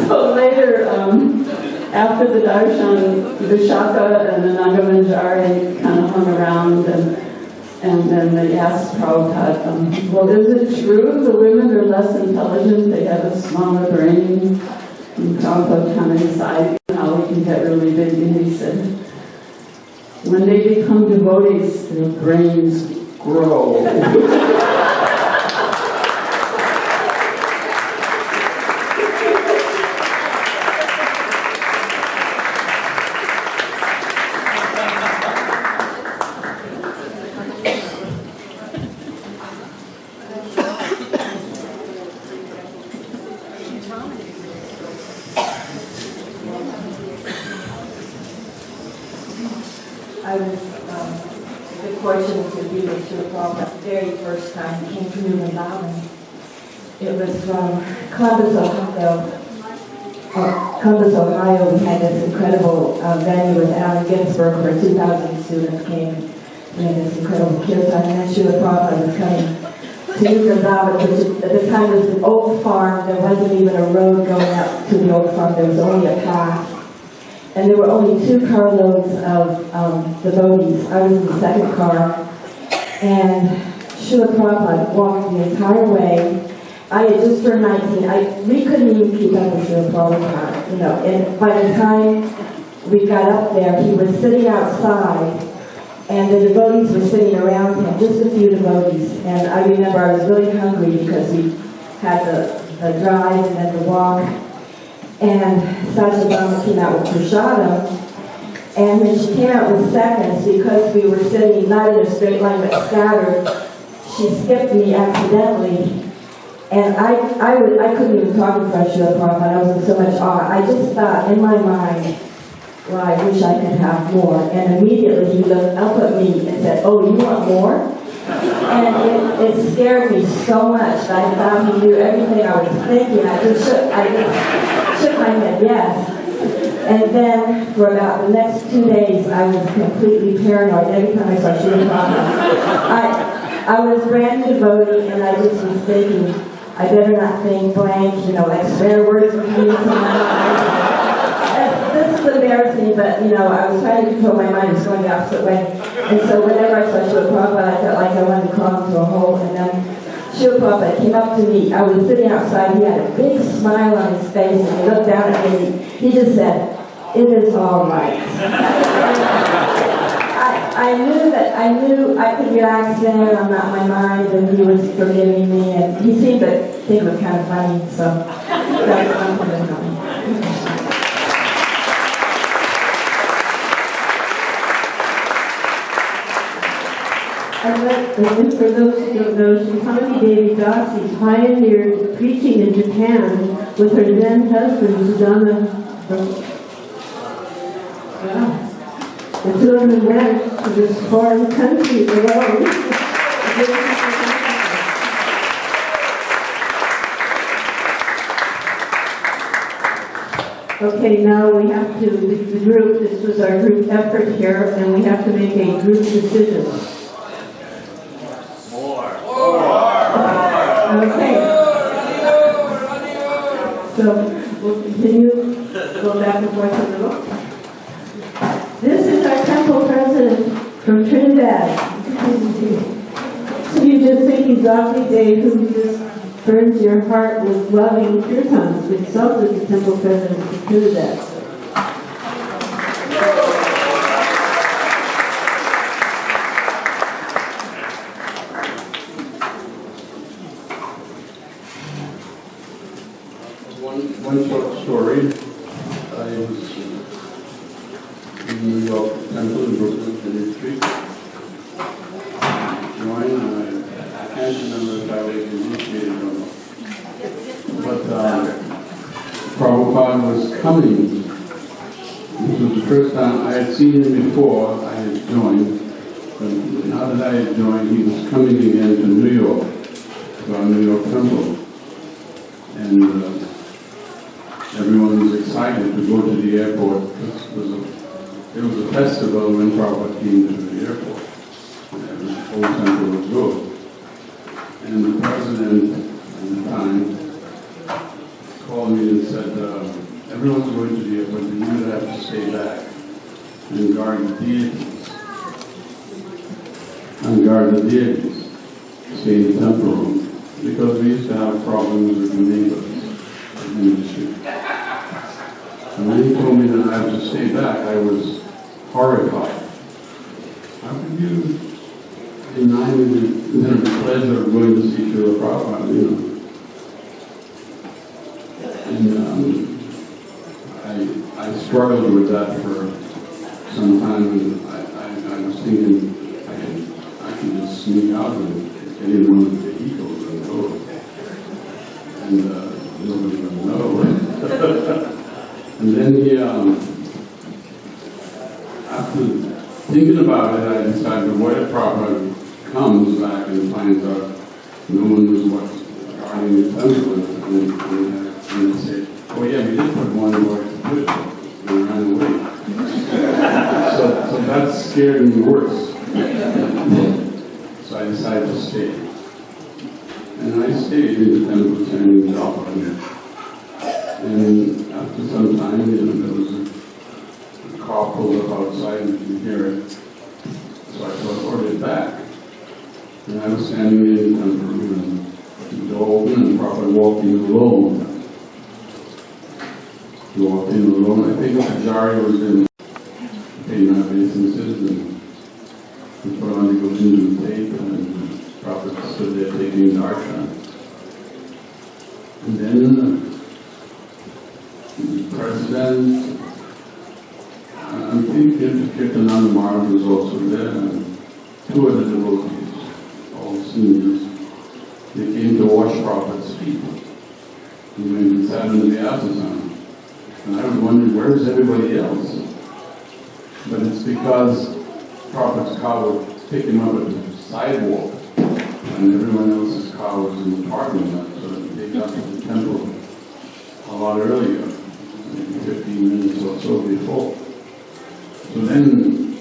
So later, after the darshan, Vishaka and the Nagamanjari kind of hung around, and then they asked Prabhupada, well, is it true the women are less intelligent, they have a smaller brain? And Prabhupada kind of decided how we can get really big, and he said, when they become devotees, their brains grow. I was fortunate to be with Srila Prabhupada the very first time he came to New Vrindavan. It was from Columbus, Ohio. Columbus, Ohio, we had this incredible venue with Allen Ginsberg where 2,000 students came. We had this incredible kirtan, and then Srila Prabhupada was coming to New Vrindavan, which at the time was an oak farm. There wasn't even a road going up to the oak farm. There was only a path. and there were only 2 carloads of devotees. I was in the second car, and Srila Prabhupada walked the entire way. I had just turned 19. We couldn't even keep up with Srila Prabhupada, and by the time we got up there, he was sitting outside, and the devotees were sitting around him, just a few devotees. And I remember I was really hungry because we had the drive and then the walk. And Sajabama came out with prasadam. And when she came out with seconds, because we were sitting not in a straight line but scattered, she skipped me accidentally. And I couldn't even talk in front of Srila Prabhupada. I was in so much awe. I just thought in my mind, well, I wish I could have more. And immediately he looked up at me and said, oh, you want more? And it scared me so much that I thought he knew everything I was thinking. I just shook my head, yes. And then for about the next 2 days, I was completely paranoid every time I saw Srila Prabhupada. I was brand new devotee, and I just was thinking, I better not think blank, like swear words were coming to my mind. This is embarrassing, but I was trying to control my mind. It was going the opposite way. And so whenever I saw Srila Prabhupada, I felt like I wanted to crawl into a hole. And then Srila Prabhupada came up to me. I was sitting outside. He had a big smile on his face, and he looked down at me. He just said, it is all right. I knew I could relax there on my mind, and he was forgiving me, and he seemed to think it was kind of funny, so that was something that happened. And for those who don't know, Shantani Devi Dasi pioneered preaching in Japan with her then husband, Sudana. The two of them went to this foreign country alone. Okay, now we have to, the group, this was our group effort here, and we have to make a group decision. Okay. So we'll continue, go back and forth a little. This is our temple president from Trinidad. So you just think he's Dr. Dave, who just burns your heart with loving kirtans, which himself is the temple president of Trinidad. One short story. I was in New York Temple in Brooklyn, City Street. Joined, I can't remember if I was initiated or not. But Prabhupada was coming. This was the first time I had seen him before I had joined. But now that I had joined, he was coming again to New York, to our New York Temple. And everyone was excited to go to the airport. It was a festival when Prabhupada came to the airport. And the whole temple was good. And the president at the time called me and said, everyone's going to the airport, but you have to stay back and guard the deities. And guard the deities. Stay in the temple room. Because we used to have problems with the neighbors in the street. And when he told me that I have to stay back, I was horrified. How could you deny me the pleasure of going to see Srila Prabhupada, And I struggled with that for some time, and I was thinking I can just sneak out and get in one of the vehicles and go. And nobody would know. And then he, after thinking about it, I decided what if Prabhupada comes back and finds out no one knows what's guarding the temple, and they say, oh yeah, we did put one where to put it, and ran away. So that scared me worse. So I decided to stay. And I stayed in the temple chanting japa. And after some time, there was car pulled up outside and you could hear it. So I thought, ordered it back. And I was standing in the room and the door opened and Prabhupada walked in alone. He walked in alone. I think Ajari was in paying my obeisances and he put on the Govindu tape and Prabhupada stood there taking darshan. And then the president, I think Kirtananda Maharaj was also there, and two other devotees, all seniors. They came to wash Prabhupada's feet. He went and sat in the Vyasasana. And I was wondering, where's everybody else? But it's because Prabhupada's car was picking up at the sidewalk, and everyone else's car was in the parking lot, so they got to the temple a lot earlier, maybe 15 minutes or so before. So then,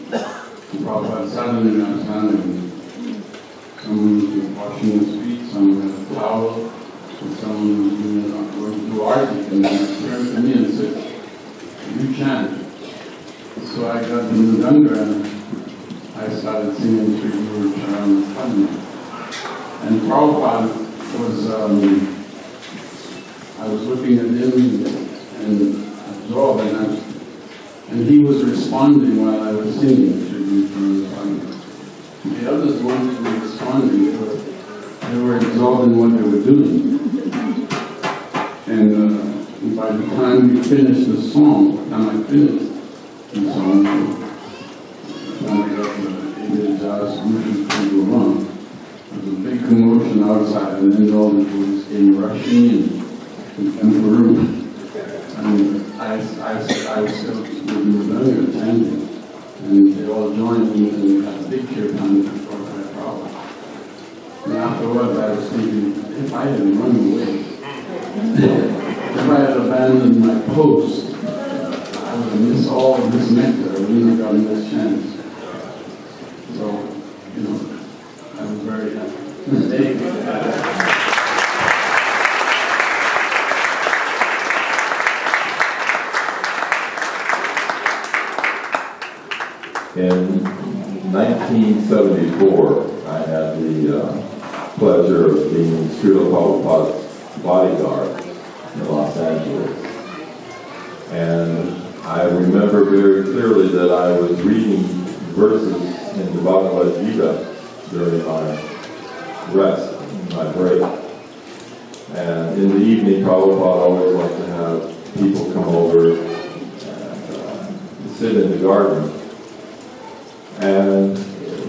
Prabhupada sat in the Vyasasana, and someone was washing his feet, someone had a towel, and someone was going to do arti, and he turned to me and said, "You chant." So I got the mridanga and I started singing Sri Guru Charan Padma. And Prabhupada was, I was looking at him and absorbed, and he was responding while I was singing Sri Guru Charan Padma. The others weren't really responding, they were absorbed in what they were doing. And by the time we finished the song, by the time I finished the song, by the time I got to India Jazz Mission to go on, there was a big commotion outside, and then all the police came rushing in the room. And I was still with the mridanga chanting, and they all joined me, and we had a big kirtan before my Prabhupada. And afterwards I was thinking, if I had run away, if I had abandoned my post, I would have missed all of this nectar, I wouldn't have gotten this chance. So, you know, I was very happy. In 1974, I had the pleasure of being Srila Prabhupada's bodyguard in Los Angeles. And I remember very clearly that I was reading verses in the Bhagavad Gita during my rest, my break. And in the evening, Prabhupada always liked to have people come over and sit in the garden. And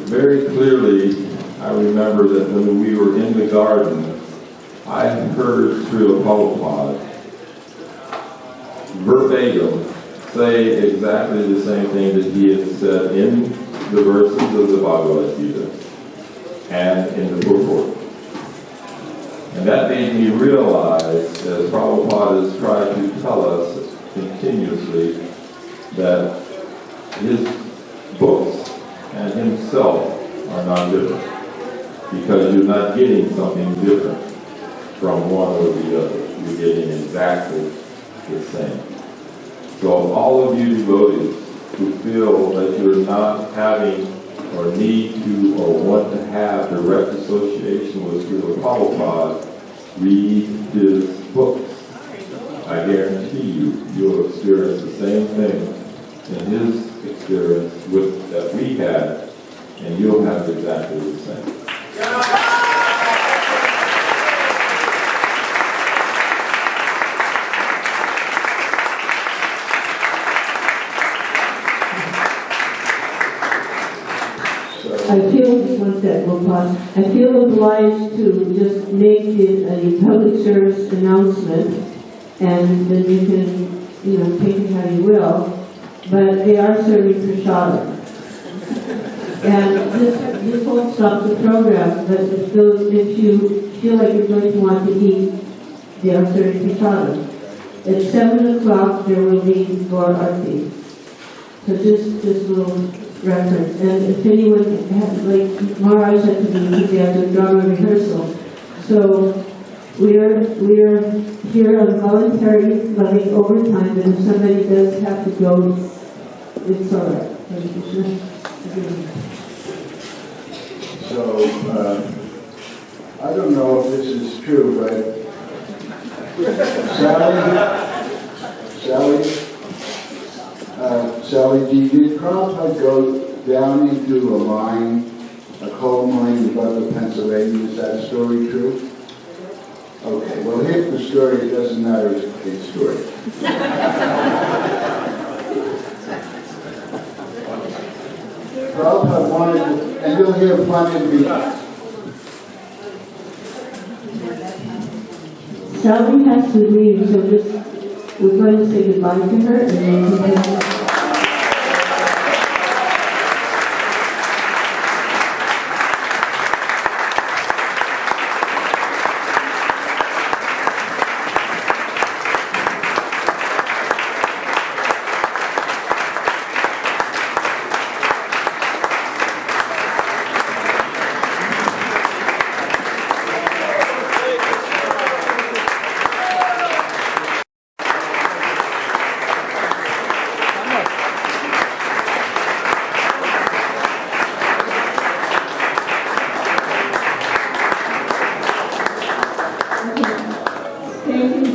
very clearly, I remember that when we were in the garden, I heard Srila Prabhupada verbatim say exactly the same thing that he had said in the verses of the Bhagavad Gita and in the purport. And that made me realize, as Prabhupada has tried to tell us continuously, that his books and himself are not different, because you're not getting something different from one or the other. You're getting exactly the same. So all of you devotees who feel that you're not having or need to or want to have direct association with Srila Prabhupada, read his books. I guarantee you, you'll experience the same thing in his experience that we had, and you'll have exactly the same. I feel, just one sec, we'll pause. I feel obliged to just make a public service announcement, and then you can, take it how you will, but they are serving prasadam. And this won't stop the program, but if you feel like you're going to want to eat, they are serving prasadam. At 7 o'clock, there will be Gaur Arti. So just this little reference. And if anyone has, like Maharaj said to me, they have to drama rehearsal. So we're here on voluntary loving overtime, and if somebody does have to go it's all right. Hare Krishna. So, I don't know if this is true, but Sally, did Prabhupada go down into a mine, a coal mine in Butler, Pennsylvania? Is that story true? Okay, well, here's the story. It doesn't matter. It's a good story. Prabhupada wanted to, and you'll hear plenty of the... Sally has to leave, so just, we're going to say goodbye to her, and then we can...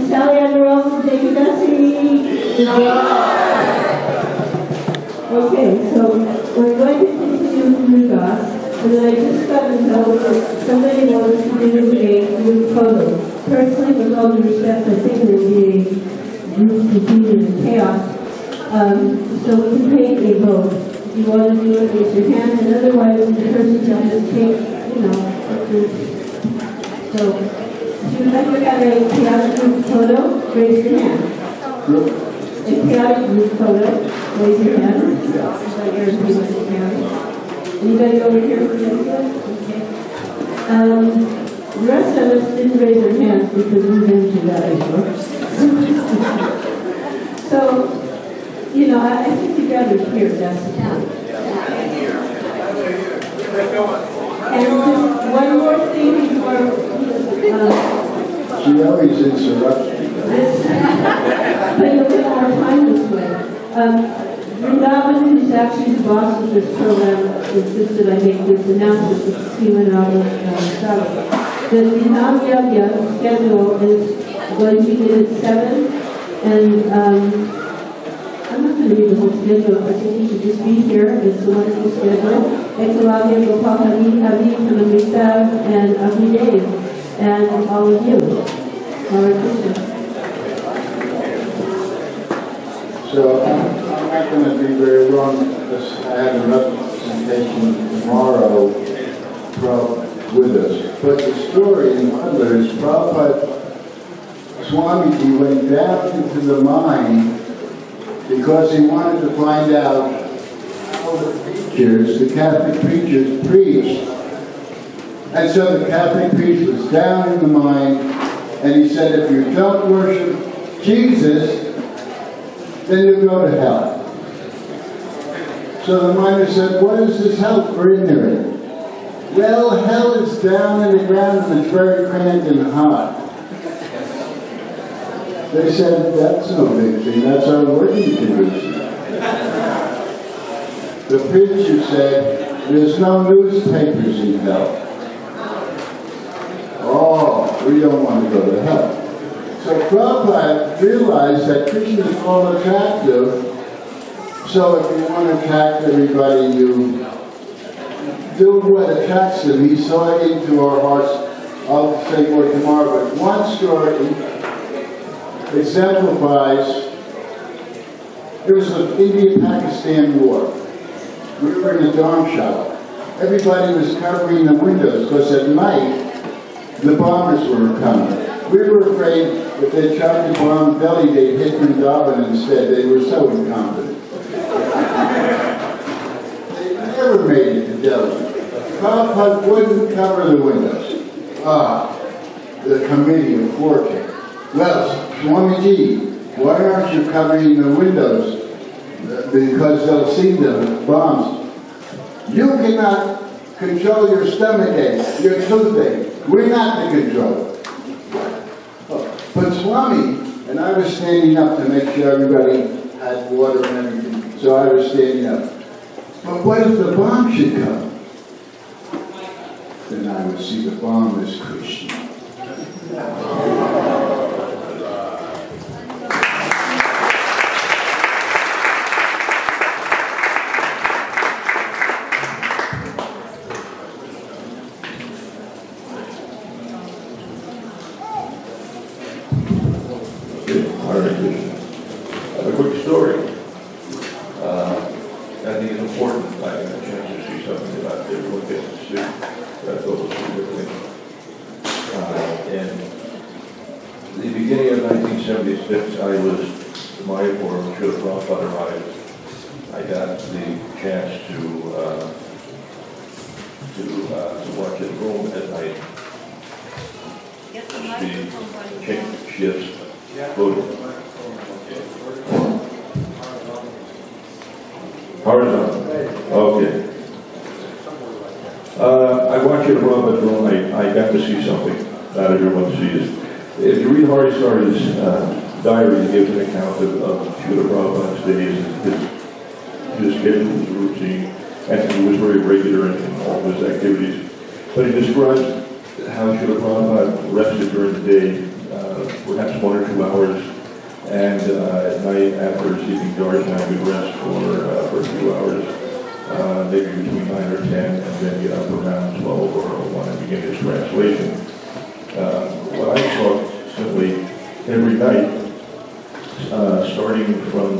Sally Underall from Jayadasi. Okay, so we're going to continue through Das, and then I just got to know that somebody wants to do a group photo. Personally, with all due respect, I think it will be a group confusion and chaos. So we can take a vote. If you want to do it, raise your hand, and otherwise the person can just take, a group. So if you'd like to have a chaotic group photo, raise your hand. A chaotic group photo, raise your hand. Anybody over here for this one? Okay. The rest of us didn't raise our hands because we didn't do that anymore. So, I think together here, that's the point. And just one more thing before... She always interrupts me. But you'll get more time this way. Vrindavan, who's actually the boss of this program, insisted I make this announcement with Sriman Radha Sala. The Viham Yagya schedule is going to begin at 7, and I'm not going to read the whole schedule. I think you should just be here. It's a wonderful schedule. Ekalavya, Gopal Hari, Avi, Kanamrita, and Abhidev, and all of you. Hare Krishna. So I'm not going to be very long because I have a representation tomorrow with us. But the story in Butler is Prabhupada Swamiji went down into the mine because he wanted to find out how the Catholic preachers preached. And so the Catholic priest was down in the mine, and he said, if you don't worship Jesus, then you go to hell. So the miner said, what is this hell for ignorant? Well, hell is down in the ground and it's very cramped and hot. They said, that's no big thing, that's our working condition. The preacher said, there's no newspapers in hell. Oh, we don't want to go to hell. So Prabhupada realized that Krishna is all attractive, so if you want to attract everybody, you do what attracts them. He saw it into our hearts. I'll say more tomorrow, but one story exemplifies, it was the India-Pakistan war. We were in a dorm shop. Everybody was covering the windows because at night, the bombers were coming. We were afraid if they tried to bomb Delhi, they'd hit Vrindavan instead. They were so incompetent. They never made it to Delhi. Prabhupada wouldn't cover the windows. The committee of 4 came. Well, Swamiji, why aren't you covering the windows? Because they'll see the bombs. You cannot control your stomach ache, your toothache. We're not to control it. But Swami, and I was standing up to make sure everybody had water and everything. So I was standing up. But what if the bomb should come? Then I would see the bomb as Krishna. A quick story. I think it's important. I had a chance to see something about everyone gets to see. That's what was significant. In the beginning of 1976, I was Mayapur with Srila Prabhupada Ride. I got the chance to watch at home at night. The change shifts floating. Horizontal. Okay. I watched it around the room. I got to see something not everyone sees. If you read Harisari's diary, he gives an account of Srila Prabhupada's days, his schedule, his routine, and he was very regular in all of his activities. But he describes how Srila Prabhupada rested during the day, perhaps 1 or 2 hours, and at night, after receiving darshan, he would rest for a few hours, maybe between 9 or 10, and then get up around 12 or 1 and begin his translation. What I saw simply every night, starting from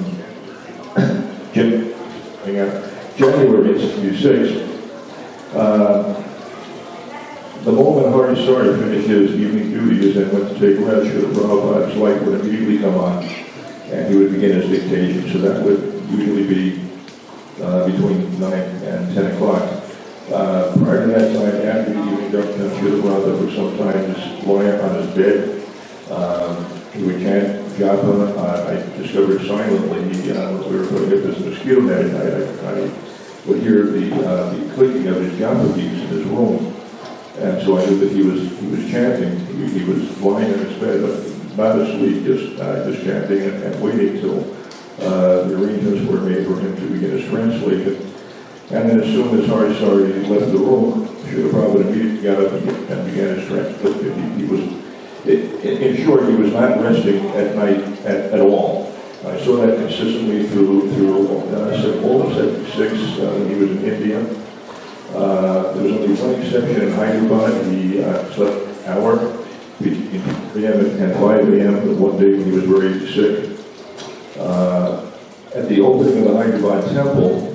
January 66, the moment Harisari finished his evening duties and went to take rest, Srila Prabhupada's light would immediately come on, and he would begin his dictation. So that would usually be between 9 and 10 o'clock. Prior to that time, after the evening darshan, Srila Prabhupada would sometimes lie on his bed. He would chant japa. I discovered silently, we were putting up this mosquito net at night, I would hear the clicking of his japa beads in his room. And so I knew that he was chanting. He was lying in his bed, not asleep, just chanting and waiting till the arrangements were made for him to begin his translation. And then as soon as Harisari left the room, Srila Prabhupada immediately got up and began his translation. He was, in short, he was not resting at night at all. I saw that consistently through all of 76. He was in India. There was only one exception in Hyderabad. He slept an hour between 3 a.m. and 5 a.m. But one day when he was very sick. At the opening of the Hyderabad temple,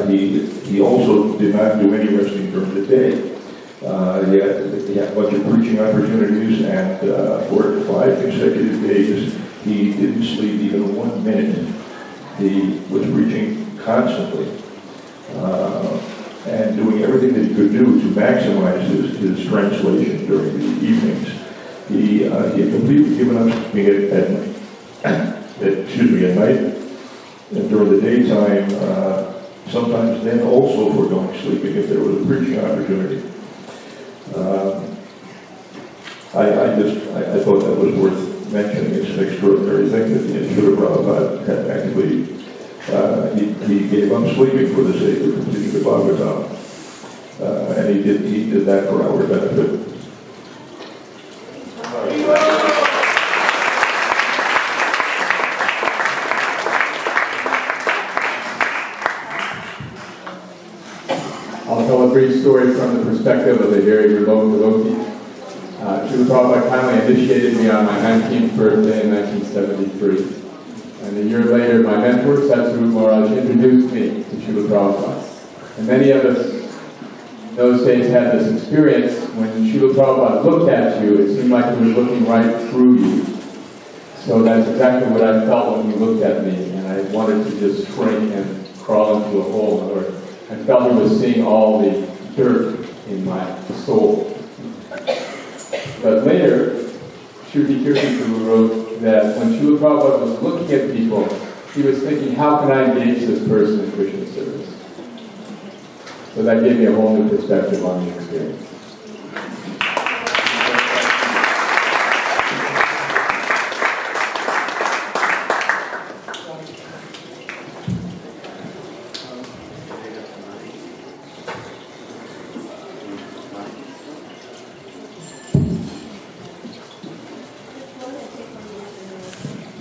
he also did not do any resting during the day. He had a bunch of preaching opportunities, and for 5 consecutive days, he didn't sleep even 1 minute. He was preaching constantly. And doing everything that he could do to maximize his translation during the evenings. He had completely given up sleeping at night, and during the daytime, sometimes then also foregoing sleeping if there was a preaching opportunity. I thought that was worth mentioning. It's an extraordinary thing that the Srila Prabhupada had actually he gave up sleeping for the sake of completing the Bhagavatam. And he did that for our benefit. I'll tell a brief story from the perspective of a very remote devotee. Srila Prabhupada kindly initiated me on my 19th birthday in 1973. And a year later, my mentor, Satsaru Maharaj, introduced me to Srila Prabhupada. And many of us in those days had this experience when Srila Prabhupada looked at you, it seemed like he was looking right through you. So that's exactly what I felt when he looked at me. And I wanted to just shrink and crawl into a hole. Or I felt he was seeing all the dirt in my soul. But later, Shruti Kirtan wrote that when Srila Prabhupada was looking at people, he was thinking, how can I engage this person in Krishna service? So that gave me a whole new perspective on the experience.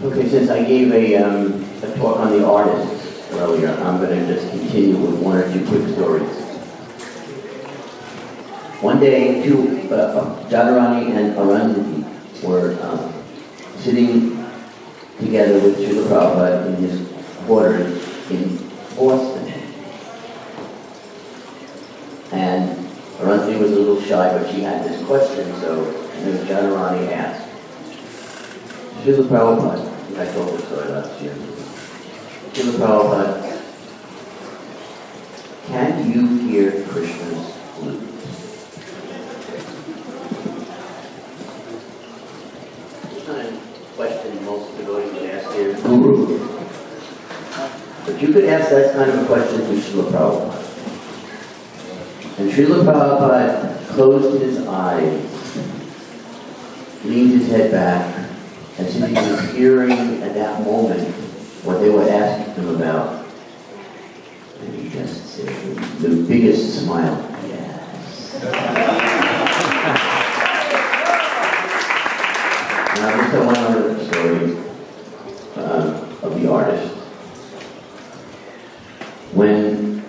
Okay, since I gave a talk on the artists earlier, I'm going to just continue with one or two quick stories. One day, Jadharani and Arundhati were sitting together with Srila Prabhupada in his quarters in Boston. And Arundhati was a little shy, but she had this question, so Jadharani asked, Srila Prabhupada, I told the story last year, Srila Prabhupada, can you hear Krishna's flute? This kind of question most devotees would ask their guru. But you could ask that kind of a question to Srila Prabhupada. And Srila Prabhupada closed his eyes, leaned his head back, as if he was hearing at that moment what they were asking him about. And he just said, with the biggest smile, yes. Now, just one other story of the artist. When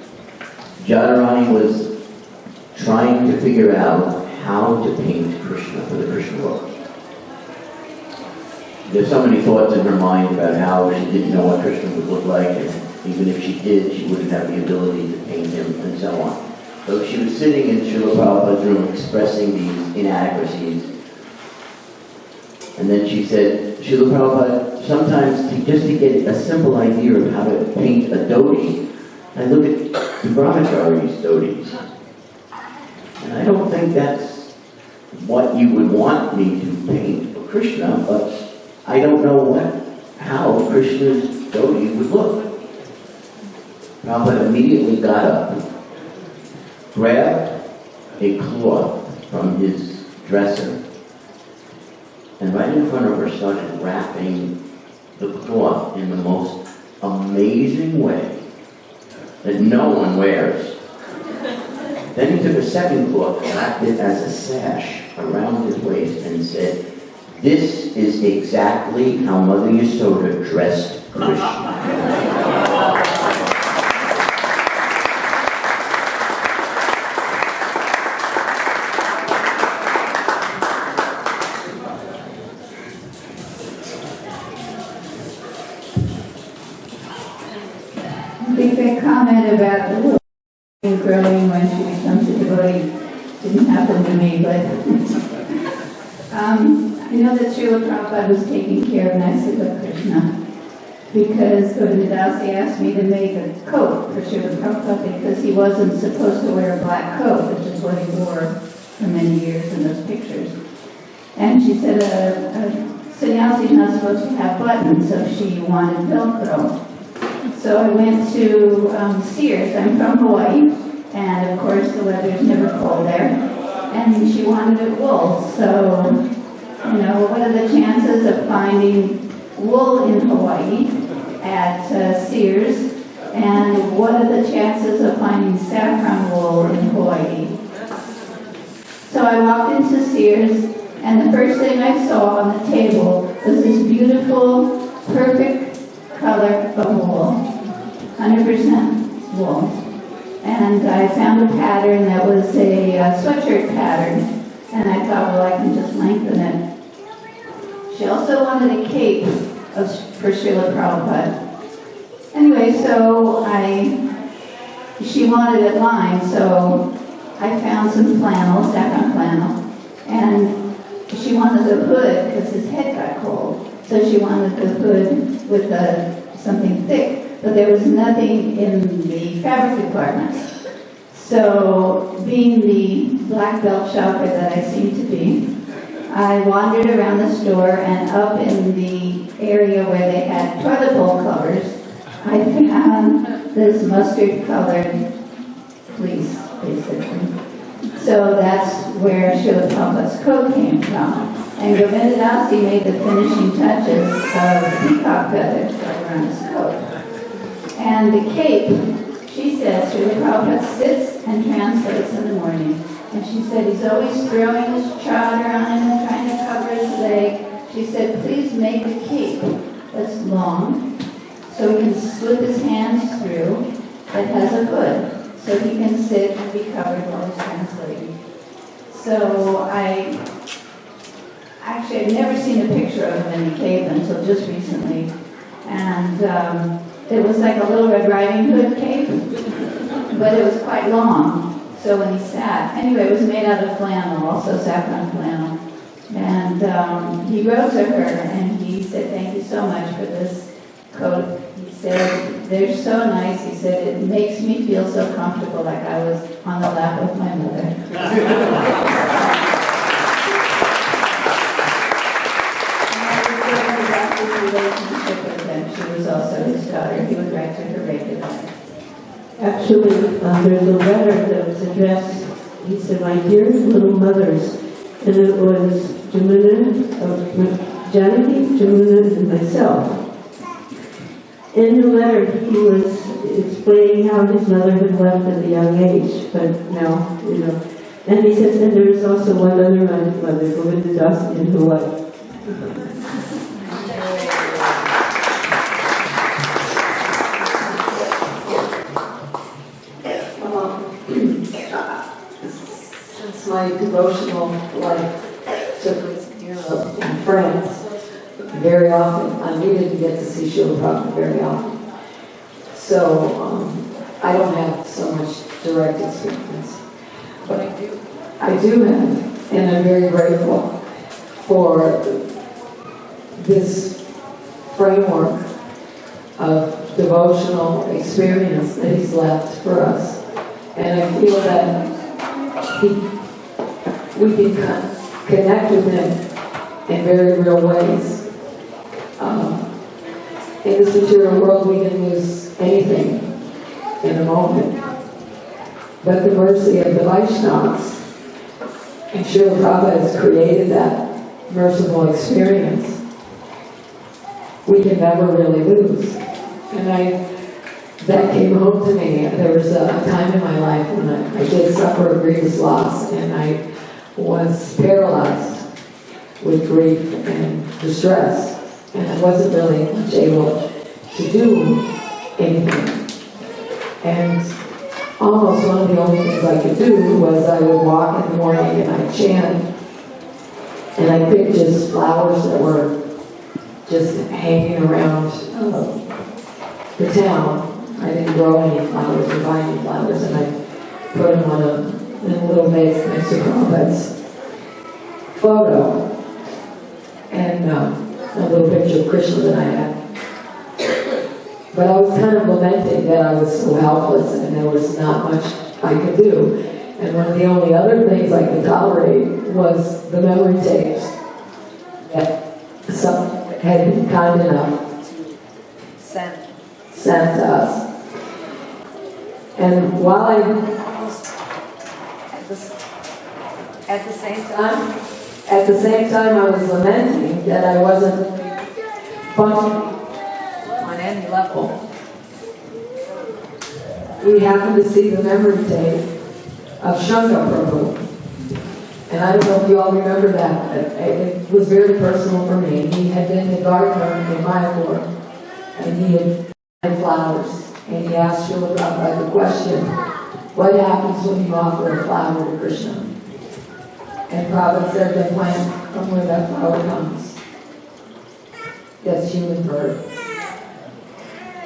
Jadharani was trying to figure out how to paint Krishna for the Krishna book, there's so many thoughts in her mind about how she didn't know what Krishna would look like, and even if she did, she wouldn't have the ability to paint him, and so on. So she was sitting in Srila Prabhupada's room expressing these inadequacies. And then she said, Srila Prabhupada, sometimes just to get a simple idea of how to paint a dhoti, I look at the brahmachari's dhotis. And I don't think that's what you would want me to paint for Krishna, but I don't know how Krishna's dhoti would look. Prabhupada immediately got up, grabbed a cloth from his dresser, and right in front of her started wrapping the cloth in the most amazing way that no one wears. Then he took a second cloth, wrapped it as a sash around his waist, and said, "This is exactly how Mother Yasoda dressed Krishna." I think that comment about the little growing when she becomes a devotee didn't happen to me, but I know that Srila Prabhupada was taking care of Naisika Krishna because Govindadasi asked me to make a coat for Srila Prabhupada because he wasn't supposed to wear a black coat, which is what he wore for many years in those pictures. And she said a sannyasi is not supposed to have buttons, so she wanted Velcro. So I went to Sears. I'm from Hawaii, and of course the weather's never cold there. And she wanted it wool. So, you know, what are the chances of finding wool in Hawaii at Sears? And what are the chances of finding saffron wool in Hawaii? So I walked into Sears, and the first thing I saw on the table was this beautiful, perfect color of wool. 100% wool. And I found a pattern that was a sweatshirt pattern, and I thought, well, I can just lengthen it. She also wanted a cape for Srila Prabhupada. Anyway, so she wanted it lined, so I found some flannel, saffron flannel, and she wanted the hood because his head got cold. So she wanted the hood with something thick. But there was nothing in the fabric department. So, being the black belt shopper that I seem to be, I wandered around the store, and up in the area where they had toilet bowl covers, I found this mustard-colored fleece, basically. So that's where Srila Prabhupada's coat came from. And Govindadasi made the finishing touches of peacock feathers around his coat. And the cape, she said, Srila Prabhupada sits and translates in the morning. And she said he's always throwing his chadar on him and trying to cover his leg. She said, please make a cape that's long, so he can slip his hands through, that has a hood, so he can sit and be covered while he's translating. So I've never seen a picture of him in the cave until just recently. And it was like a little Red Riding Hood cape, but it was quite long. So when he sat, anyway, it was made out of flannel, also saffron flannel. And he wrote to her and he said, "Thank you so much for this coat." He said, "They're so nice." He said, "It makes me feel so comfortable, like I was on the lap of my mother." Relationship with him. She was also his daughter. He would write to her regularly. Actually, there's a letter that was addressed. He said, "My dear little mothers," and it was Janaki, Jamuna, and myself. In the letter, he was explaining how his mother had left at a young age, but now, And he says, and there is also one other mother, Govinda Das, in Hawaii. Since my devotional life took place in Europe and France, very often, I needed to get to see Srila Prabhupada very often. So I don't have so much direct experience. But I do have, and I'm very grateful for this framework of devotional experience that he's left for us. And I feel that we can connect with him in very real ways. In this material world, we can lose anything in a moment. But the mercy of the Vaishnavas, and Srila Prabhupada has created that merciful experience, we can never really lose. And that came home to me. There was a time in my life when I did suffer a grievous loss, and I was paralyzed with grief and distress, and I wasn't really much able to do anything. And almost one of the only things I could do was I would walk in the morning and I'd chant, and I'd pick just flowers that were just hanging around the town. I didn't grow any flowers or buy any flowers, and I put them in a little vase next to Prabhupada's photo, and a little picture of Krishna that I had. But I was kind of lamenting that I was so helpless and there was not much I could do. And one of the only other things I could tolerate was the memory tapes that someone had been kind enough to send to us. And while at the same time I was lamenting that I wasn't functioning on any level, we happened to see the memory tape of Shankar Prabhu. And I don't know if you all remember that. It was very personal for me. He had been the gardener in Mayapur, and he had planted flowers. And he asked Srila Prabhupada the question, what happens when you offer a flower to Krishna? And Prabhupada said, they plant from where that flower comes. That's human birth.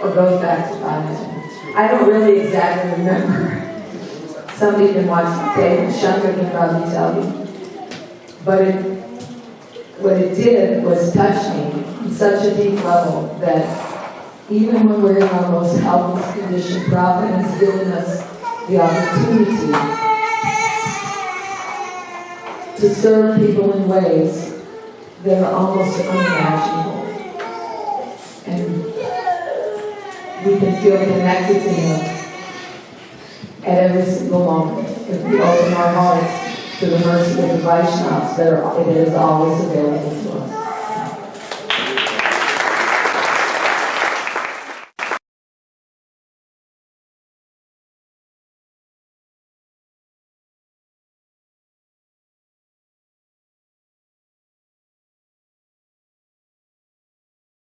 Or goes back to God. I don't really exactly remember. Somebody can watch the tape, and Shankar can probably tell you. But what it did was touch me on such a deep level that even when we're in our most helpless condition, Prabhupada has given us the opportunity to serve people in ways that are almost unimaginable. And we can feel connected to Him at every single moment. If we open our hearts to the mercy of the Vaishnavas, it is always available to